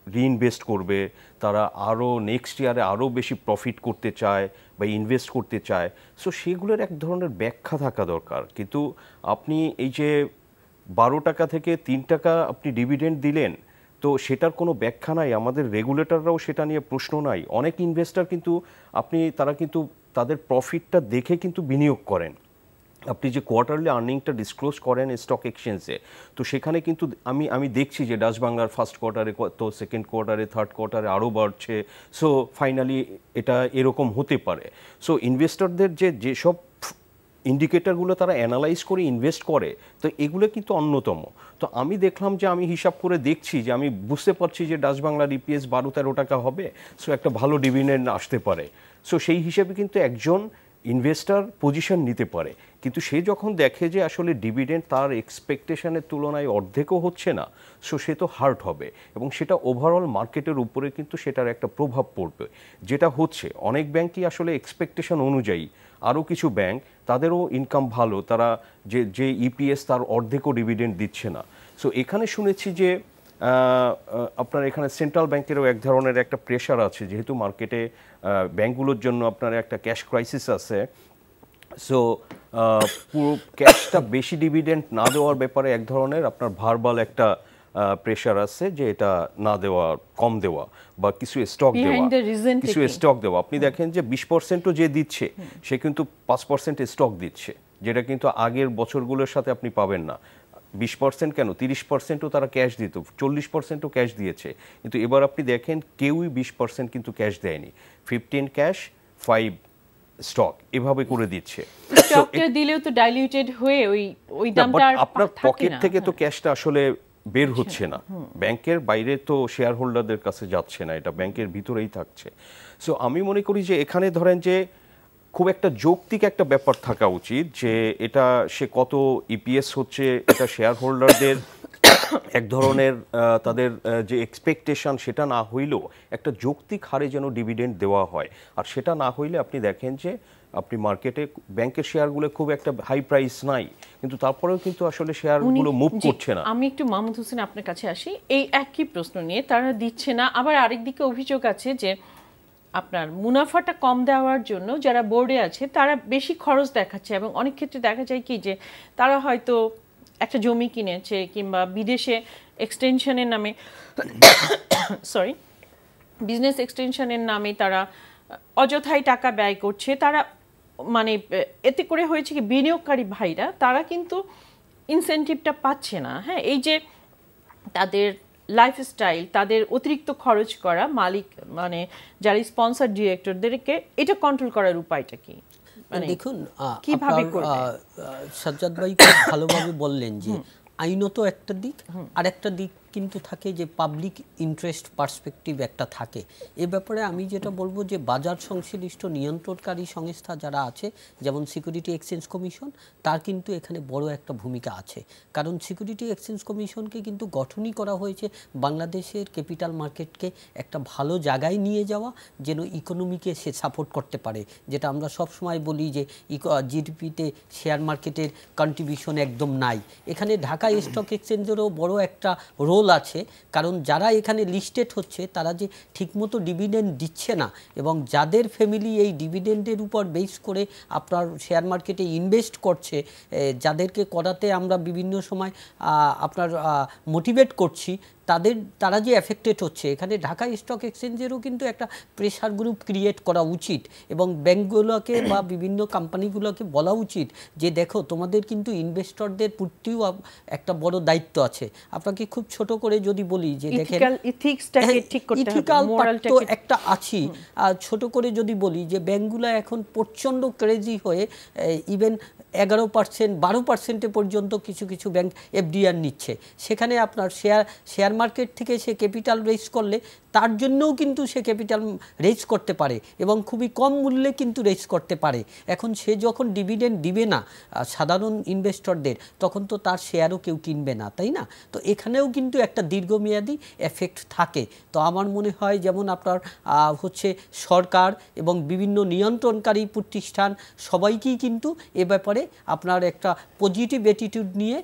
রিইনভেস্ট করবে, তারা আরও নেক্সট ইয়ারে আরও বেশি প্রফিট করতে চায় বা ইনভেস্ট করতে চায়, সো সেগুলোর এক ধরনের ব্যাখ্যা থাকা দরকার। কিন্তু আপনি এই যে 12 টাকা থেকে 3 টাকা আপনি ডিভিডেন্ড দিলেন, তো সেটার কোনো ব্যাখ্যা নাই, আমাদের রেগুলেটররাও সেটা নিয়ে প্রশ্ন নাই। অনেক ইনভেস্টর কিন্তু তারা কিন্তু তাদের প্রফিটটা দেখে কিন্তু বিনিয়োগ করেন। আপনি যে কোয়ার্টারলি আর্নিংটা ডিসক্লোজ করেন স্টক এক্সচেঞ্জে, তো সেখানে কিন্তু আমি দেখছি যে ডাচ বাংলার ফার্স্ট কোয়ার্টারে, তো সেকেন্ড কোয়ার্টারে, থার্ড কোয়ার্টারে আরও বাড়ছে। সো ফাইনালি এটা এরকম হতে পারে। সো ইনভেস্টরদের যেসব ইন্ডিকেটরগুলো তারা অ্যানালাইজ করে ইনভেস্ট করে, তো এগুলো কিন্তু অন্যতম। তো আমি দেখলাম যে আমি হিসাব করে দেখছি যে আমি বুঝতে পারছি যে ডাচ বাংলার ইপিএস 12-13 টাকা হবে, সো একটা ভালো ডিভিডেন্ড আসতে পারে। সো সেই হিসাবে কিন্তু একজন ইনভেস্টর পজিশন নিতে পারে, কিন্তু সে যখন দেখে যে আসলে ডিভিডেন্ড তার এক্সপেকটেশনের তুলনায় অর্ধেকও হচ্ছে না, সো সে তো হার্ট হবে এবং সেটা ওভারঅল মার্কেটের উপরে কিন্তু সেটার একটা প্রভাব পড়বে। যেটা হচ্ছে অনেক ব্যাংকই আসলে এক্সপেকটেশন অনুযায়ী, আরও কিছু ব্যাংক তাদেরও ইনকাম ভালো, তারা যে ইপিএস তার অর্ধেকও ডিভিডেন্ড দিচ্ছে না। সো এখানে শুনেছি যে আপনার এখানে সেন্ট্রাল ব্যাংকেরও এক ধরনের একটা প্রেশার আছে, যেহেতু মার্কেটে ব্যাংকগুলোর জন্য আপনার একটা ক্যাশ ক্রাইসিস আছে। সো পুরো ক্যাশটা বেশি ডিভিডেন্ড না দেওয়ার ব্যাপারে এক ধরনের আপনার ভার্বাল একটা প্রেশার আছে যে এটা না দেওয়া, কম দেওয়া বা কিছু স্টক দেওয়া। আপনি দেখেন যে 20%ও যে দিচ্ছে সে কিন্তু 5% স্টক দিচ্ছে, যেটা কিন্তু আগের বছরগুলোর সাথে আপনি পাবেন না। 20% কেন, 30%ও তারা ক্যাশ দিত, 40%ও ক্যাশ দিয়েছে, কিন্তু এবার আপনি দেখেন কেউই 20% কিন্তু ক্যাশ দেয়নি। 15 ক্যাশ, 5 স্টক, এভাবে করে দিচ্ছে। স্টকটা দিলেও তো ডাইলিউটেড হয়ে ওই দামটা আপনার পকেট থেকে তো ক্যাশটা আসলে বের হচ্ছে না, ব্যাংকের বাইরে তো শেয়ার হোল্ডারদের কাছে যাচ্ছে না, এটা ব্যাংকের ভিতরেই থাকছে। সো আমি মনে করি যে এখানে ধরেন যে খুব একটা যৌক্তিক একটা ব্যাপার থাকা উচিত যে এটা সে কত ইপিএস হচ্ছে, এটা শেয়ার হোল্ডারদের এক ধরনের তাদের যে এক্সপেকটেশন সেটা না হইলেও একটা যৌক্তিক হারে যেন ডিভিডেন্ড দেওয়া হয়। আর সেটা না হইলে আপনি দেখেন যে আপনি মার্কেটে ব্যাংকের শেয়ারগুলো খুব একটা হাই প্রাইস নাই, কিন্তু তারপরেও কিন্তু আসলে শেয়ারগুলো মুভ করছে না। আমি একটু মাহমুদ হোসেন আপনার কাছে আসি এই একই প্রশ্ন নিয়ে। তারা দিচ্ছে না, আবার আরেকদিকে অভিযোগ আছে যে আপনার মুনাফাটা কম দেওয়ার জন্য যারা বোর্ডে আছে তারা বেশি খরচ দেখাচ্ছে, এবং অনেক ক্ষেত্রে দেখা যায় কি যে তারা হয়তো একটা জমি কিনেছে কিংবা বিদেশে এক্সটেনশনের নামে সরি বিজনেস এক্সটেনশনের নামে তারা অযথাই টাকা ব্যয় করছে। তারা মানে এতে করে হয়েছে কি বিনিয়োগকারী ভাইরা তারা কিন্তু ইনসেনটিভটা পাচ্ছে না। হ্যাঁ, এই যে তাদের লাইফস্টাইল, তাদের অতিরিক্ত খরচ করা মালিক মানে যারা স্পন্সর ডিরেক্টরদেরকে এটা কন্ট্রোল করার উপায়টা কি? দেখুন, কিভাবে করবে? সাজ্জাদ ভাই খুব ভালোভাবে বললেন যে আইনত একটা দিক, আর একটা দিক কিন্তু থাকে যে পাবলিক ইন্টারেস্ট পার্সপেক্টিভ একটা থাকে। এ ব্যাপারে আমি যেটা বলবো যে বাজার সংশ্লিষ্ট নিয়ন্ত্রণকারী সংস্থা যারা আছে, যেমন সিকিউরিটি এক্সচেঞ্জ কমিশন, তার কিন্তু এখানে বড় একটা ভূমিকা আছে। কারণ সিকিউরিটি এক্সচেঞ্জ কমিশনকে কিন্তু গঠনই করা হয়েছে বাংলাদেশের ক্যাপিটাল মার্কেটকে একটা ভালো জায়গায় নিয়ে যাওয়া, যেন ইকোনমিকে সে সাপোর্ট করতে পারে। যেটা আমরা সব সময় বলি যে জিডিপিতে শেয়ার মার্কেটের কন্ট্রিবিউশন একদম নাই। এখানে ঢাকা স্টক এক্সচেঞ্জেরও বড় একটা রোল আছে, কারণ যারা এখানে লিস্টেড হচ্ছে তারা যে ঠিকমতো ডিভিডেন্ড দিচ্ছে না, এবং যাদের ফ্যামিলি এই ডিভিডেন্ডের উপর বেস করে আপনার শেয়ার মার্কেটে ইনভেস্ট করছে, যাদেরকে করাতে আমরা বিভিন্ন সময় আপনার মোটিভেট করছি, তারা যে এফেক্টেড হচ্ছে। এখানে ঢাকা স্টক এক্সচেঞ্জেরও কিন্তু একটা প্রেশার গ্রুপ ক্রিয়েট করা উচিত, এবং ব্যাংকগুলোকে বা বিভিন্ন কোম্পানিগুলোকে বলা উচিত যে দেখো, তোমাদের কিন্তু ইনভেস্টরদের প্রতিও একটা বড় দায়িত্ব আছে। আপনাকে খুব ছোট করে যদি বলি যে দেখেন, ইথিক্যাল পার্ট একটা আছি। আর ছোট করে যদি বলি যে ব্যাংকগুলো এখন প্রচণ্ড ক্রেজি হয়ে ইভেন 11%, 12% পর্যন্ত কিছু কিছু ব্যাংক এফডিআর নিচ্ছে। সেখানে আপনার শেয়ার মার্কেট থেকে সে ক্যাপিটাল রেজ করলে তার জন্যও কিন্তু সে ক্যাপিটাল রেজ করতে পারে, এবং খুবই কম মূল্যে কিন্তু রেজ করতে পারে। এখন সে যখন ডিভিডেন্ড দিবে না সাধারণ ইনভেস্টরদের, তখন তো তার শেয়ারও কেউ কিনবে না, তাই না? তো এখানেও কিন্তু একটা দীর্ঘমেয়াদী এফেক্ট থাকে। তো আমার মনে হয় যেমন আপনার হচ্ছে সরকার এবং বিভিন্ন নিয়ন্ত্রণকারী প্রতিষ্ঠান সবাইকেই কিন্তু এ ব্যাপারে আপনার একটা পজিটিভ অ্যাটিটিউড নিয়ে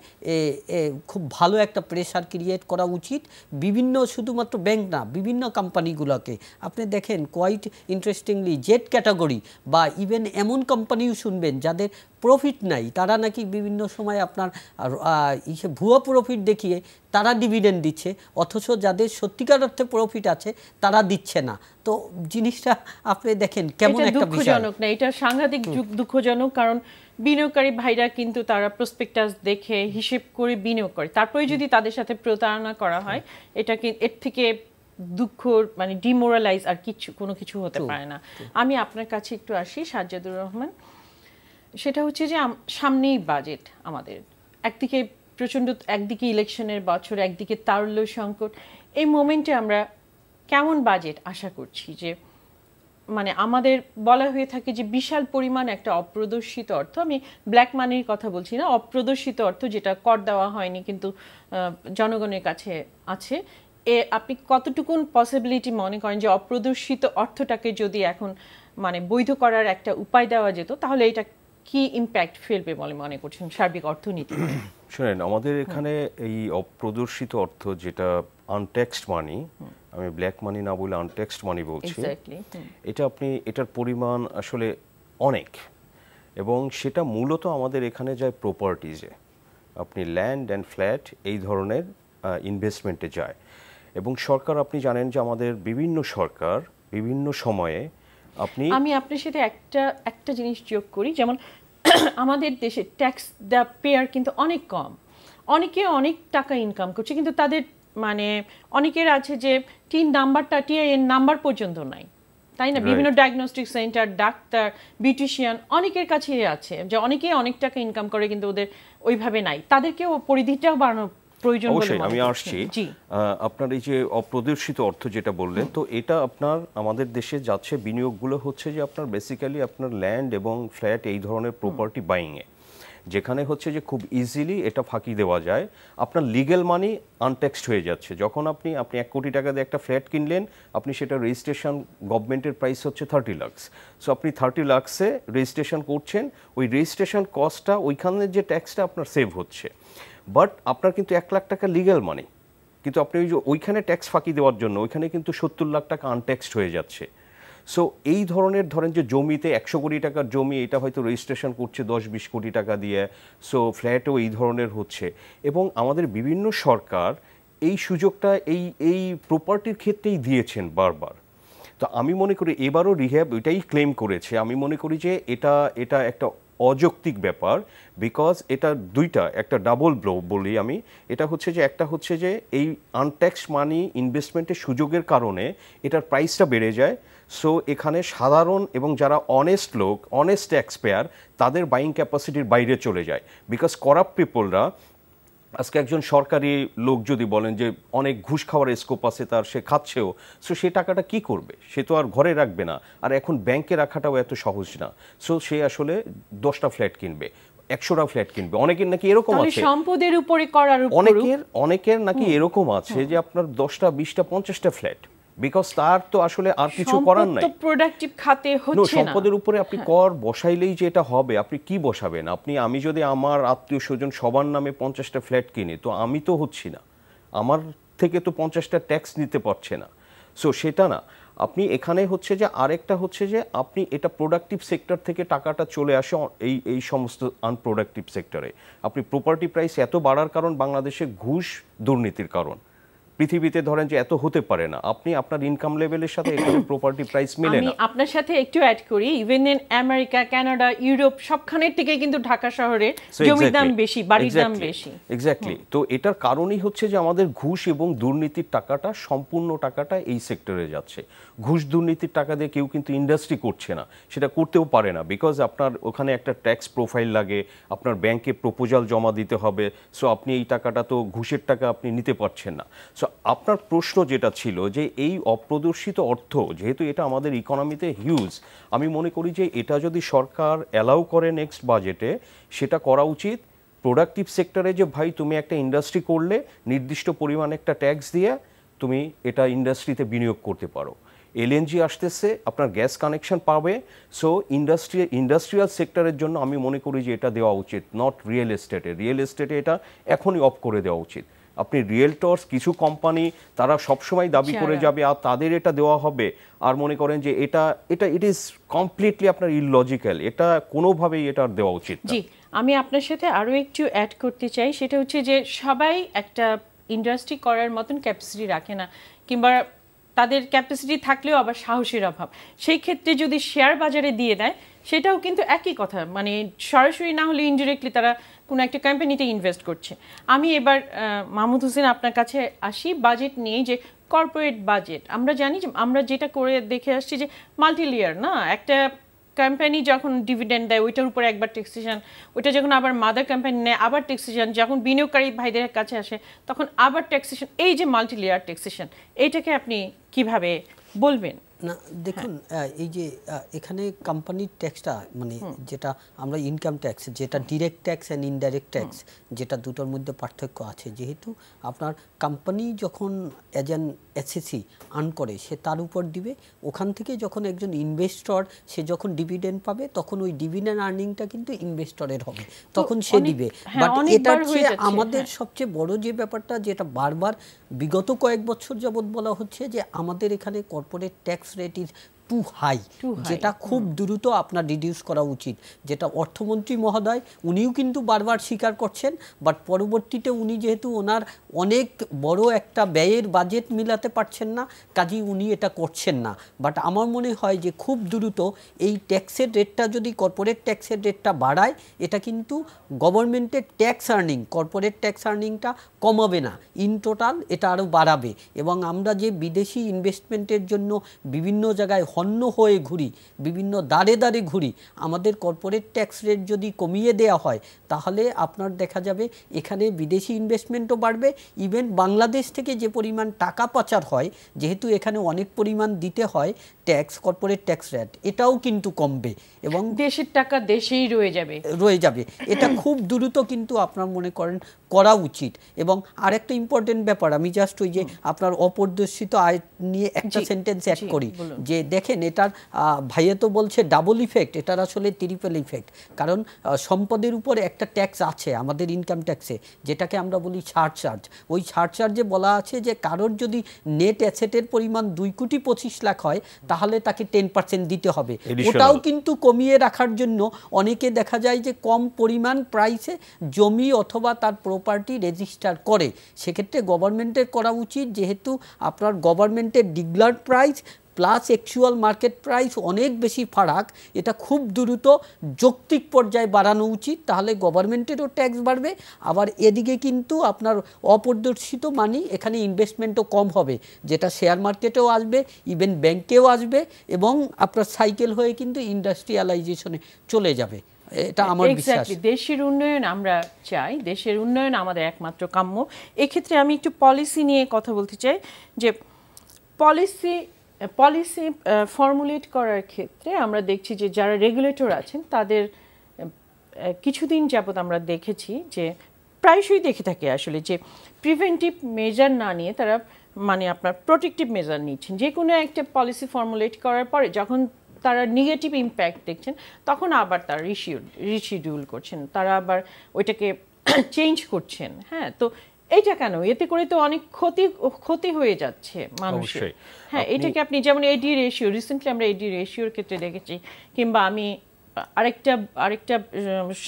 খুব ভালো একটা প্রেশার ক্রিয়েট করা উচিত। বিভিন্ন শুধুমাত্র ব্যাংক না, বিভিন্ন কোম্পানিগুলোকে আপনি দেখেন কোয়াইট ইন্টারেস্টিংলি জেড ক্যাটাগরি বা ইভেন এমন কোম্পানিও শুনবেন যাদের প্রফিট নাই, তারা নাকি বিভিন্ন সময় আপনার ভুয়া প্রফিট দেখিয়ে তারা ডিভিডেন্ড দিচ্ছে, অথচ যাদের সত্যিকার অর্থে প্রফিট আছে তারা দিচ্ছে না। তো জিনিসটা আপনি দেখেন কেমন একটা বিষয়। না, এটা সাংঘাতিক দুঃখজনক, কারণ বিনিয়োগকারী ভাইরা কিন্তু তারা প্রসপেক্টাস দেখে হিসেব করে বিনিয়োগ করে, তারপরে যদি তাদের সাথে প্রতারণা করা হয়, এটাকে এর থেকে দুঃখ মানে ডিমোরালাইজ আর কোনো কিছু হতে পারে না। আমি আপনার কাছে একটু আসি সাজ্জাদুর রহমান। সেটা হচ্ছে যে সামনেই বাজেট আমাদের, একদিকে ইলেকশনের বছর, একদিকে তারল্য সংকট। এই মোমেন্টে আমরা কেমন বাজেট আশা করছি? যে মানে আমাদের বলা হয়ে থাকে যে বিশাল পরিমাণ একটা অপ্রদর্শিত অর্থ, আমি ব্ল্যাক মানির কথা বলছি না, অপ্রদর্শিত অর্থ যেটা কর দেওয়া হয়নি কিন্তু জনগণের কাছে আছে। আপনি কতটুকুন পসিবিলিটি মনে করেন যে অপ্রদর্শিত অর্থটাকে যদি এখন মানে বৈধ করার একটা উপায় দেওয়া যেত, তাহলে এটা কি ইম্প্যাক্ট ফেলবে বলে মনে করছেন সার্বিক অর্থনীতি? শুনেন, আমাদের এখানে এই অপ্রদর্শিত অর্থ যেটা আনট্যাক্সড মানি, আমি ব্ল্যাক মানি না বলে আনট্যাক্সড মানি বলছি, এটার পরিমাণ আসলে অনেক, এবং সেটা মূলত আমাদের এখানে যায় প্রপার্টিজে, আপনি ল্যান্ড অ্যান্ড ফ্ল্যাট এই ধরনের ইনভেস্টমেন্টে যায়। এবং সরকার, আপনি জানেন যে আমাদের বিভিন্ন সরকার বিভিন্ন সময়ে আমি আপনার সাথে একটা জিনিস যোগ করি, যেমন আমাদের দেশে ট্যাক্স পেয়ার কিন্তু অনেক কম, অনেকে অনেক টাকা ইনকাম করছে, কিন্তু তাদের মানে অনেকের আছে যে টিন নাম্বার পর্যন্ত নাই, তাই না? বিভিন্ন ডায়াগনস্টিক সেন্টার, ডাক্তার, বিউটিশিয়ান অনেকের কাছেই আছে, যে অনেকেই অনেক টাকা ইনকাম করে কিন্তু ওদের ওইভাবে নাই। তাদেরকেও পরিধিটাও বাড়ানো প্রয়োজন। অবশ্যই আমি আসছি। আপনার এই যে অপ্রদর্শিত অর্থ যেটা বললেন, তো এটা আপনার আমাদের দেশে যাচ্ছে বিনিয়োগগুলো হচ্ছে যে আপনার বেসিক্যালি আপনার ল্যান্ড এবং ফ্ল্যাট এই ধরনের প্রপার্টি বাইংয়ে। যেখানে হচ্ছে যে খুব ইজিলি এটা ফাঁকি দেওয়া যায়। আপনার লিগ্যাল মানি আনট্যাক্সড হয়ে যাচ্ছে। যখন আপনি 1 কোটি টাকা দিয়ে একটা ফ্ল্যাট কিনলেন, আপনি সেটা রেজিস্ট্রেশন, গভর্নমেন্টের প্রাইস হচ্ছে 30 লাখ। সো আপনি 30 লাখসে রেজিস্ট্রেশন করছেন, ওই রেজিস্ট্রেশন কস্টটা, ওইখানে যে ট্যাক্সটা আপনার সেভ হচ্ছে। বাট আপনার কিন্তু 1 লাখ টাকা লিগ্যাল মানি, কিন্তু আপনি ওইখানে ট্যাক্স ফাঁকি দেওয়ার জন্য ওইখানে কিন্তু 70 লাখ টাকা আনট্যাক্সড হয়ে যাচ্ছে। সো এই ধরনের ধরেন যে জমিতে 100 কোটি টাকার জমি, এটা হয়তো রেজিস্ট্রেশন করছে 10-20 কোটি টাকা দিয়ে। সো ফ্ল্যাটও এই ধরনের হচ্ছে। এবং আমাদের বিভিন্ন সরকার এই সুযোগটা এই প্রপার্টির ক্ষেত্রেই দিয়েছেন বারবার। তো আমি মনে করি এবারও রিহ্যাব এটাই ক্লেম করেছে। আমি মনে করি যে এটা একটা অযৌক্তিক ব্যাপার, বিকজ এটা দুইটা, একটা ডাবল ব্লো বলি আমি। এটা হচ্ছে যে একটা হচ্ছে যে এই আনট্যাক্স মানি ইনভেস্টমেন্টের সুযোগের কারণে এটার প্রাইসটা বেড়ে যায়। সো এখানে সাধারণ এবং যারা অনেস্ট লোক, অনেস্ট ট্যাক্স পেয়ার, তাদের বাইং ক্যাপাসিটির বাইরে চলে যায়। বিকজ করাপ্ট পিপলরা, আজকে একজন সরকারি লোক যদি বলেন যে অনেক ঘুষ খাওয়ার স্কোপ আছে তার, সে খাচ্ছেও, সো সে টাকাটা কি করবে? সে তো আর ঘরে রাখবে না, আর এখন ব্যাংকে রাখাটাও এত সহজ না। সো সে আসলে 10টা ফ্ল্যাট কিনবে, 100টা ফ্ল্যাট কিনবে। অনেকের নাকি এরকম আছে, সম্পদের উপরে করার অনেকের নাকি এরকম আছে যে আপনার 10টা, 20টা, 50টা ফ্ল্যাট, বিকজ তার তো আসলে আর কিছু করার নাই। প্রোডাক্টিভ খাতে হচ্ছে না। সম্পদের উপরে আপনি কর বসাইলেই যে এটা হবে, আপনি কি বসাবেন? আমি যদি আমার আত্মীয় স্বজন সবার নামে 50টা ফ্ল্যাট কিনি, তো আমি তো হচ্ছি না, আমার থেকে তো 50টা ট্যাক্স নিতে পারছে না। সো সেটা না, আপনি এখানে হচ্ছে যে আরেকটা হচ্ছে যে আপনি এটা প্রোডাক্টিভ সেক্টর থেকে টাকাটা চলে আসে এই সমস্ত আনপ্রোডাক্টিভ সেক্টরে। আপনি প্রপার্টি প্রাইস এত বাড়ার কারণ বাংলাদেশে ঘুষ দুর্নীতির কারণ। পৃথিবীতে ধরেন যে এত হতে পারে না, আপনি আপনার ইনকাম লেভেলের সাথে এখানে প্রপার্টি প্রাইস মেলে না। আমি আপনার সাথে একটু অ্যাড করি, even in America, Canada, Europe সবখানের থেকে কিন্তু ঢাকা শহরে জমির দাম বেশি, বাড়ির দাম বেশি। এক্স্যাক্টলি। তো এটার কারণই হচ্ছে যে আমাদের ঘুষ এবং দুর্নীতির টাকাটা, সম্পূর্ণ টাকাটা এই সেক্টরে যাচ্ছে। ঘুষ দুর্নীতির টাকা দিয়ে কেউ কিন্তু ইন্ডাস্ট্রি করছে না, সেটা করতেও পারে না, বিকজ আপনার ওখানে একটা ট্যাক্স প্রোফাইল লাগে, আপনার ব্যাংকে প্রপোজাল জমা দিতে হবে। সো আপনি এই টাকাটা তো ঘুষের টাকা আপনি নিতে পারছেন না। সো আপনার প্রশ্ন যেটা ছিল যে এই অপ্রদর্শিত অর্থ, যেহেতু এটা আমাদের ইকোনমিতে হিউজ, আমি মনে করি যে এটা যদি সরকার অ্যালাউ করে নেক্সট বাজেটে, সেটা করা উচিত। প্রোডাক্টিভ সেক্টরে যে ভাই তুমি একটা ইন্ডাস্ট্রি করলে নির্দিষ্ট পরিমাণ একটা ট্যাক্স দিয়ে তুমি এটা ইন্ডাস্ট্রিতে বিনিয়োগ করতে পারো। এলএনজি আসতেছে, আপনার গ্যাস কানেকশন পাবে। সো ইন্ডাস্ট্রিয়াল সেক্টরের জন্য আমি মনে করি যে এটা দেওয়া উচিত, নট রিয়েল এস্টেটে এটা এখনই অফ করে দেওয়া উচিত। আপনি রিয়েলটর্স, কিছু কোম্পানি তারা সবসময় দাবি করে যাবে আর তাদের এটা দেওয়া হবে, আর মনে করেন যে এটা ইট ইজ কমপ্লিটলি আপনার ইললজিক্যাল, এটা কোনোভাবেই এটা দেওয়া উচিত না। জি, আমি আপনার সাথে আরও একটু অ্যাড করতে চাই, সেটা হচ্ছে যে সবাই একটা ইন্ডাস্ট্রি করার মতন ক্যাপাসিটি রাখে না, কিংবা তাদের ক্যাপাসিটি থাকলেও আবার সাহসের অভাব। সেই ক্ষেত্রে যদি শেয়ার বাজারে দিয়ে দেয়, সেটাও কিন্তু একই কথা, মানে সরাসরি না হলে ইনডিরেক্টলি তারা কোনো একটা কোম্পানিতে ইনভেস্ট করছে। আমি এবার মাহমুদ হোসেন আপনার কাছে আসি বাজেট নিয়ে, যে কর্পোরেট বাজেট আমরা জানি যে আমরা যেটা করে দেখে আসছি যে মাল্টি লেয়ার না, একটা কোম্পানি যখন ডিভিডেন্ড দেয় ওইটার উপরে একবার ট্যাক্সেশন, ওইটা যখন আবার মাদার কোম্পানি নেয় আবার ট্যাক্সেশন, যখন বিনিয়োগকারী ভাইদের কাছে আসে তখন আবার ট্যাক্সেশন। এই যে মাল্টি লেয়ার ট্যাক্সেশন, এইটাকে আপনি কিভাবে বলবেন? না দেখুন, এই যে এখানে কোম্পানির ট্যাক্সটা, মানে যেটা আমরা ইনকাম ট্যাক্স, যেটা direct tax and indirect tax, যেটা দুটোর মধ্যে পার্থক্য আছে। যেহেতু আপনার কোম্পানি যখন অ্যাজ অ্যান এসএসসি আর্ন করে, সে তার উপর দিবে। ওখান থেকে যখন একজন ইনভেস্টর সে যখন ডিভিডেন্ড পাবে, তখন ওই ডিভিডেন্ড আর্নিংটা কিন্তু ইনভেস্টরের হবে, তখন সে দিবে। বাট এটার চেয়ে আমাদের সবচেয়ে বড় যে ব্যাপারটা, যেটা বারবার বিগত কয়েক বছর যাবৎ বলা হচ্ছে, যে আমাদের এখানে corporate tax rate is too high, যেটা খুব দ্রুত আপনার রিডিউস করা উচিত। যেটা অর্থমন্ত্রী মহোদয় উনিও কিন্তু বারবার স্বীকার করছেন, বাট পরবর্তীতে উনি যেহেতু ওনার অনেক বড় একটা ব্যয়ের বাজেট মিলাতে পারছেন না, কাজেই উনি এটা করছেন না। বাট আমার মনে হয় যে খুব দ্রুত এই ট্যাক্সের রেটটা যদি, কর্পোরেট ট্যাক্সের রেটটা বাড়ায়, এটা কিন্তু গভর্নমেন্টের ট্যাক্স আর্নিং, কর্পোরেট ট্যাক্স আর্নিংটা কমাবে না, ইন টোটাল এটা আরও বাড়াবে। এবং আমরা যে বিদেশি ইনভেস্টমেন্টের জন্য বিভিন্ন জায়গায় হন্য হয়ে ঘুরি, বিভিন্ন দাঁড়ে দাঁড়ে ঘুরি, আমাদের কর্পোরেট ট্যাক্স রেট যদি কমিয়ে দেওয়া হয় তাহলে আপনার দেখা যাবে এখানে বিদেশি ইনভেস্টমেন্টও বাড়বে। ইভেন বাংলাদেশ থেকে যে পরিমাণ টাকা পাচার হয়, যেহেতু এখানে অনেক পরিমাণ দিতে হয় ট্যাক্স, কর্পোরেট ট্যাক্স রেট, এটাও কিন্তু কমবে এবং দেশের টাকা দেশেই রয়ে যাবে। এটা খুব দ্রুত কিন্তু আপনার মনে করেন করা উচিত। এবং আরেকটা ইম্পর্টেন্ট ব্যাপার, আমি জাস্ট ওই যে আপনার অপরিদর্শিত আয় নিয়ে একটা সেন্টেন্স অ্যাড করি, যে দেখেন এটার ভাইয়া তো বলছে ডাবল ইফেক্ট, এটার আসলে ট্রিপল ইফেক্ট। কারণ সম্পদের উপর একটা ট্যাক্স আছে আমাদের ইনকাম ট্যাক্সে, যেটাকে আমরা বলি সারচার্জ। ওই সারচার্জে বলা আছে যে কারোর যদি নেট অ্যাসেটের পরিমাণ 2,25,00,000 হয় তাহলে তাকে 10% দিতে হবে। ওটাও কিন্তু কমিয়ে রাখার জন্য অনেকে দেখা যায় যে কম পরিমাণ প্রাইসে জমি অথবা তার প্রপার্টি রেজিস্টার করে। সেক্ষেত্রে গভর্নমেন্টের করা উচিত, যেহেতু আপনার গভর্নমেন্টের declared price plus actual market price অনেক বেশি ফারাক, এটা খুব দ্রুত যৌক্তিক পর্যায়ে বাড়ানো উচিত, তাহলে গভর্নমেন্টেরও ট্যাক্স বাড়বে। আবার এদিকে কিন্তু আপনার অপরিদর্শিত মানি এখানে ইনভেস্টমেন্টও কম হবে, যেটা শেয়ার মার্কেটেও আসবে, ইভেন ব্যাংকেও আসবে এবং আপনার সাইকেল হয়ে কিন্তু ইন্ডাস্ট্রিয়ালাইজেশনে চলে যাবে। এটা আমার বিশ্বাস। দেশের উন্নয়ন আমরা চাই, দেশের উন্নয়ন আমাদের একমাত্র কাম্য। এক্ষেত্রে আমি একটু পলিসি নিয়ে কথা বলতে চাই, যে পলিসি ফর্মুলেট করার ক্ষেত্রে আমরা দেখছি যে যারা রেগুলেটর আছেন তাদের কিছুদিন যাবত আমরা দেখেছি যে প্রায়শই দেখে থাকি আসলে যে প্রিভেন্টিভ মেজার না নিয়ে তারা মানে আপনার প্রোটেক্টিভ মেজার নিচ্ছেন। যে কোনো একটা পলিসি ফর্মুলেট করার পরে যখন তারা নেগেটিভ ইম্প্যাক্ট দেখছেন তখন আবার তারা রিশিডিউল করছেন, তারা আবার ওইটাকে চেঞ্জ করছেন। হ্যাঁ, তো এইটা কেন? এতে করে তো অনেক ক্ষতি হয়ে যাচ্ছে মানুষের। হ্যাঁ, এটাকে আপনি যেমন এডি রেশিও, রিসেন্টলি আমরা এডি রেশিওর ক্ষেত্রে দেখেছি, কিংবা আমি আরেকটা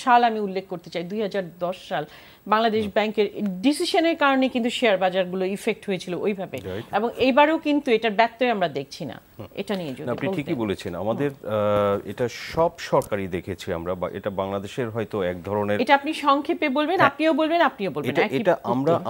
সাল আমি উল্লেখ করতে চাই, 2010 সাল বাংলাদেশ ব্যাংকের ডিসিশনের কারণে কিন্তু শেয়ার বাজারগুলো ইফেক্ট হয়েছিল ওইভাবে, এবং এইবারও কিন্তু এটার ব্যত্যয় আমরা দেখছি না। এটা নিয়ে যদি আপনি ঠিকই বলেছেন, আমাদের এটা সব সরকারই দেখেছি আমরা, এটা বাংলাদেশের হয়তো এক ধরনের, এটা আপনি সংক্ষেপে বলবেন, আপনিও বলবেন। এটা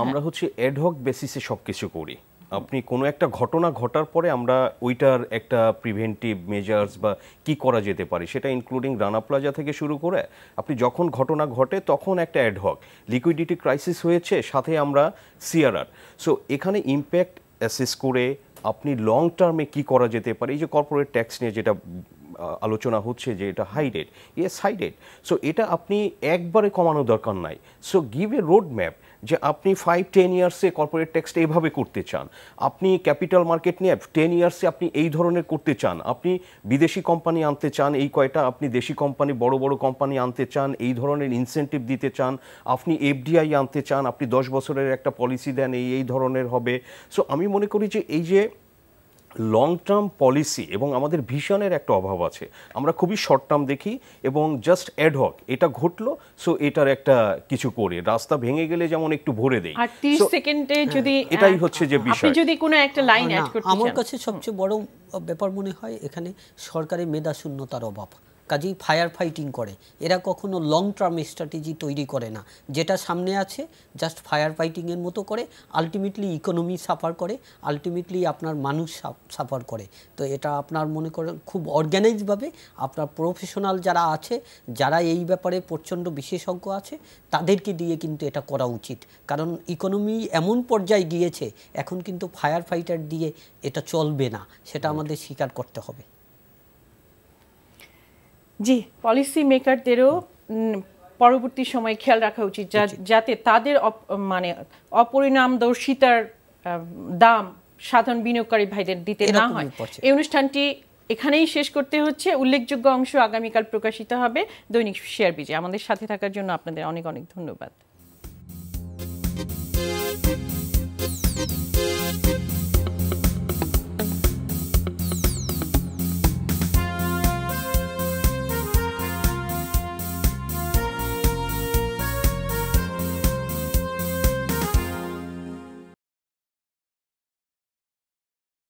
আমরা হচ্ছে অ্যাডহক বেসিসে সবকিছু করি। আপনি কোনো একটা ঘটনা ঘটার পরে আমরা ওইটার একটা প্রিভেন্টিভ মেজার্স বা কি করা যেতে পারে, সেটা ইনক্লুডিং রানা প্লাজা থেকে শুরু করে আপনি যখন ঘটনা ঘটে তখন একটা অ্যাডহক লিকুইডিটি ক্রাইসিস হয়েছে, সাথে আমরা সিআরআর। সো এখানে ইম্প্যাক্ট অ্যাসেস করে আপনি লং টার্মে কি করা যেতে পারে। এই যে কর্পোরেট ট্যাক্স নিয়ে যেটা আলোচনা হচ্ছে যে এটা high rate, high rate, so এটা আপনি একবারে কমানো দরকার নাই। So give a road map যে আপনি 5-10 ইয়ার্সে কর্পোরেট ট্যাক্সটা এইভাবে করতে চান, আপনি ক্যাপিটাল মার্কেট নিয়ে 10 ইয়ার্সে আপনি এই ধরনের করতে চান, আপনি বিদেশি কোম্পানি আনতে চান এই কয়টা, আপনি দেশি কোম্পানি বড় বড় কোম্পানি আনতে চান, এই ধরনের ইনসেন্টিভ দিতে চান, আপনি এফডিআই আনতে চান, আপনি 10 বছরের একটা পলিসি দেন এই ধরনের হবে। সো আমি মনে করি যে এই যে লং টার্ম পলিসি এবং আমাদের ভিশনের একটা অভাব আছে, আমরা খুবই শর্ট টার্ম দেখি এবং জাস্ট অ্যাডহক এটা ঘটলো, সো এটার একটা কিছু করে রাস্তা ভেঙে গেলে যেমন একটু ভরে দেই, আর 30 সেকেন্ডে যদি এটাই হচ্ছে যে বিষয়। আপনি যদি কোনো একটা লাইন অ্যাড করতে চান, আমার কাছে সবচেয়ে বড় ব্যাপার মনে হয় এখানে সরকারের মেধাশূন্যতার অভাব। কাজেই ফায়ার ফাইটিং করে, এরা কখনো লং টার্ম স্ট্র্যাটেজি তৈরি করে না, যেটা সামনে আছে জাস্ট ফায়ার ফাইটিংয়ের মতো করে, আলটিমেটলি ইকোনমি সাফার করে, আলটিমেটলি আপনার মানুষ সাফার করে। তো এটা আপনার মনে করেন খুব অর্গানাইজভাবে আপনার প্রফেশনাল যারা আছে, যারা এই ব্যাপারে প্রচণ্ড বিশেষজ্ঞ আছে, তাদেরকে দিয়ে কিন্তু এটা করা উচিত। কারণ ইকোনমি এমন পর্যায়ে গিয়েছে এখন কিন্তু ফায়ার ফাইটার দিয়ে এটা চলবে না, সেটা আমাদের স্বীকার করতে হবে। জি, পলিসি মেকারদেরও পরবর্তী সময়ে খেয়াল রাখা উচিত যাতে তাদের মানে অপরিণামদর্শিতার দাম সাধারণ বিনিয়োগকারী ভাইদের দিতে না হয়। এই অনুষ্ঠানটি এখানেই শেষ করতে হচ্ছে। উল্লেখযোগ্য অংশ আগামীকাল প্রকাশিত হবে দৈনিক শেয়ার বিজে। আমাদের সাথে থাকার জন্য আপনাদের অনেক অনেক ধন্যবাদ।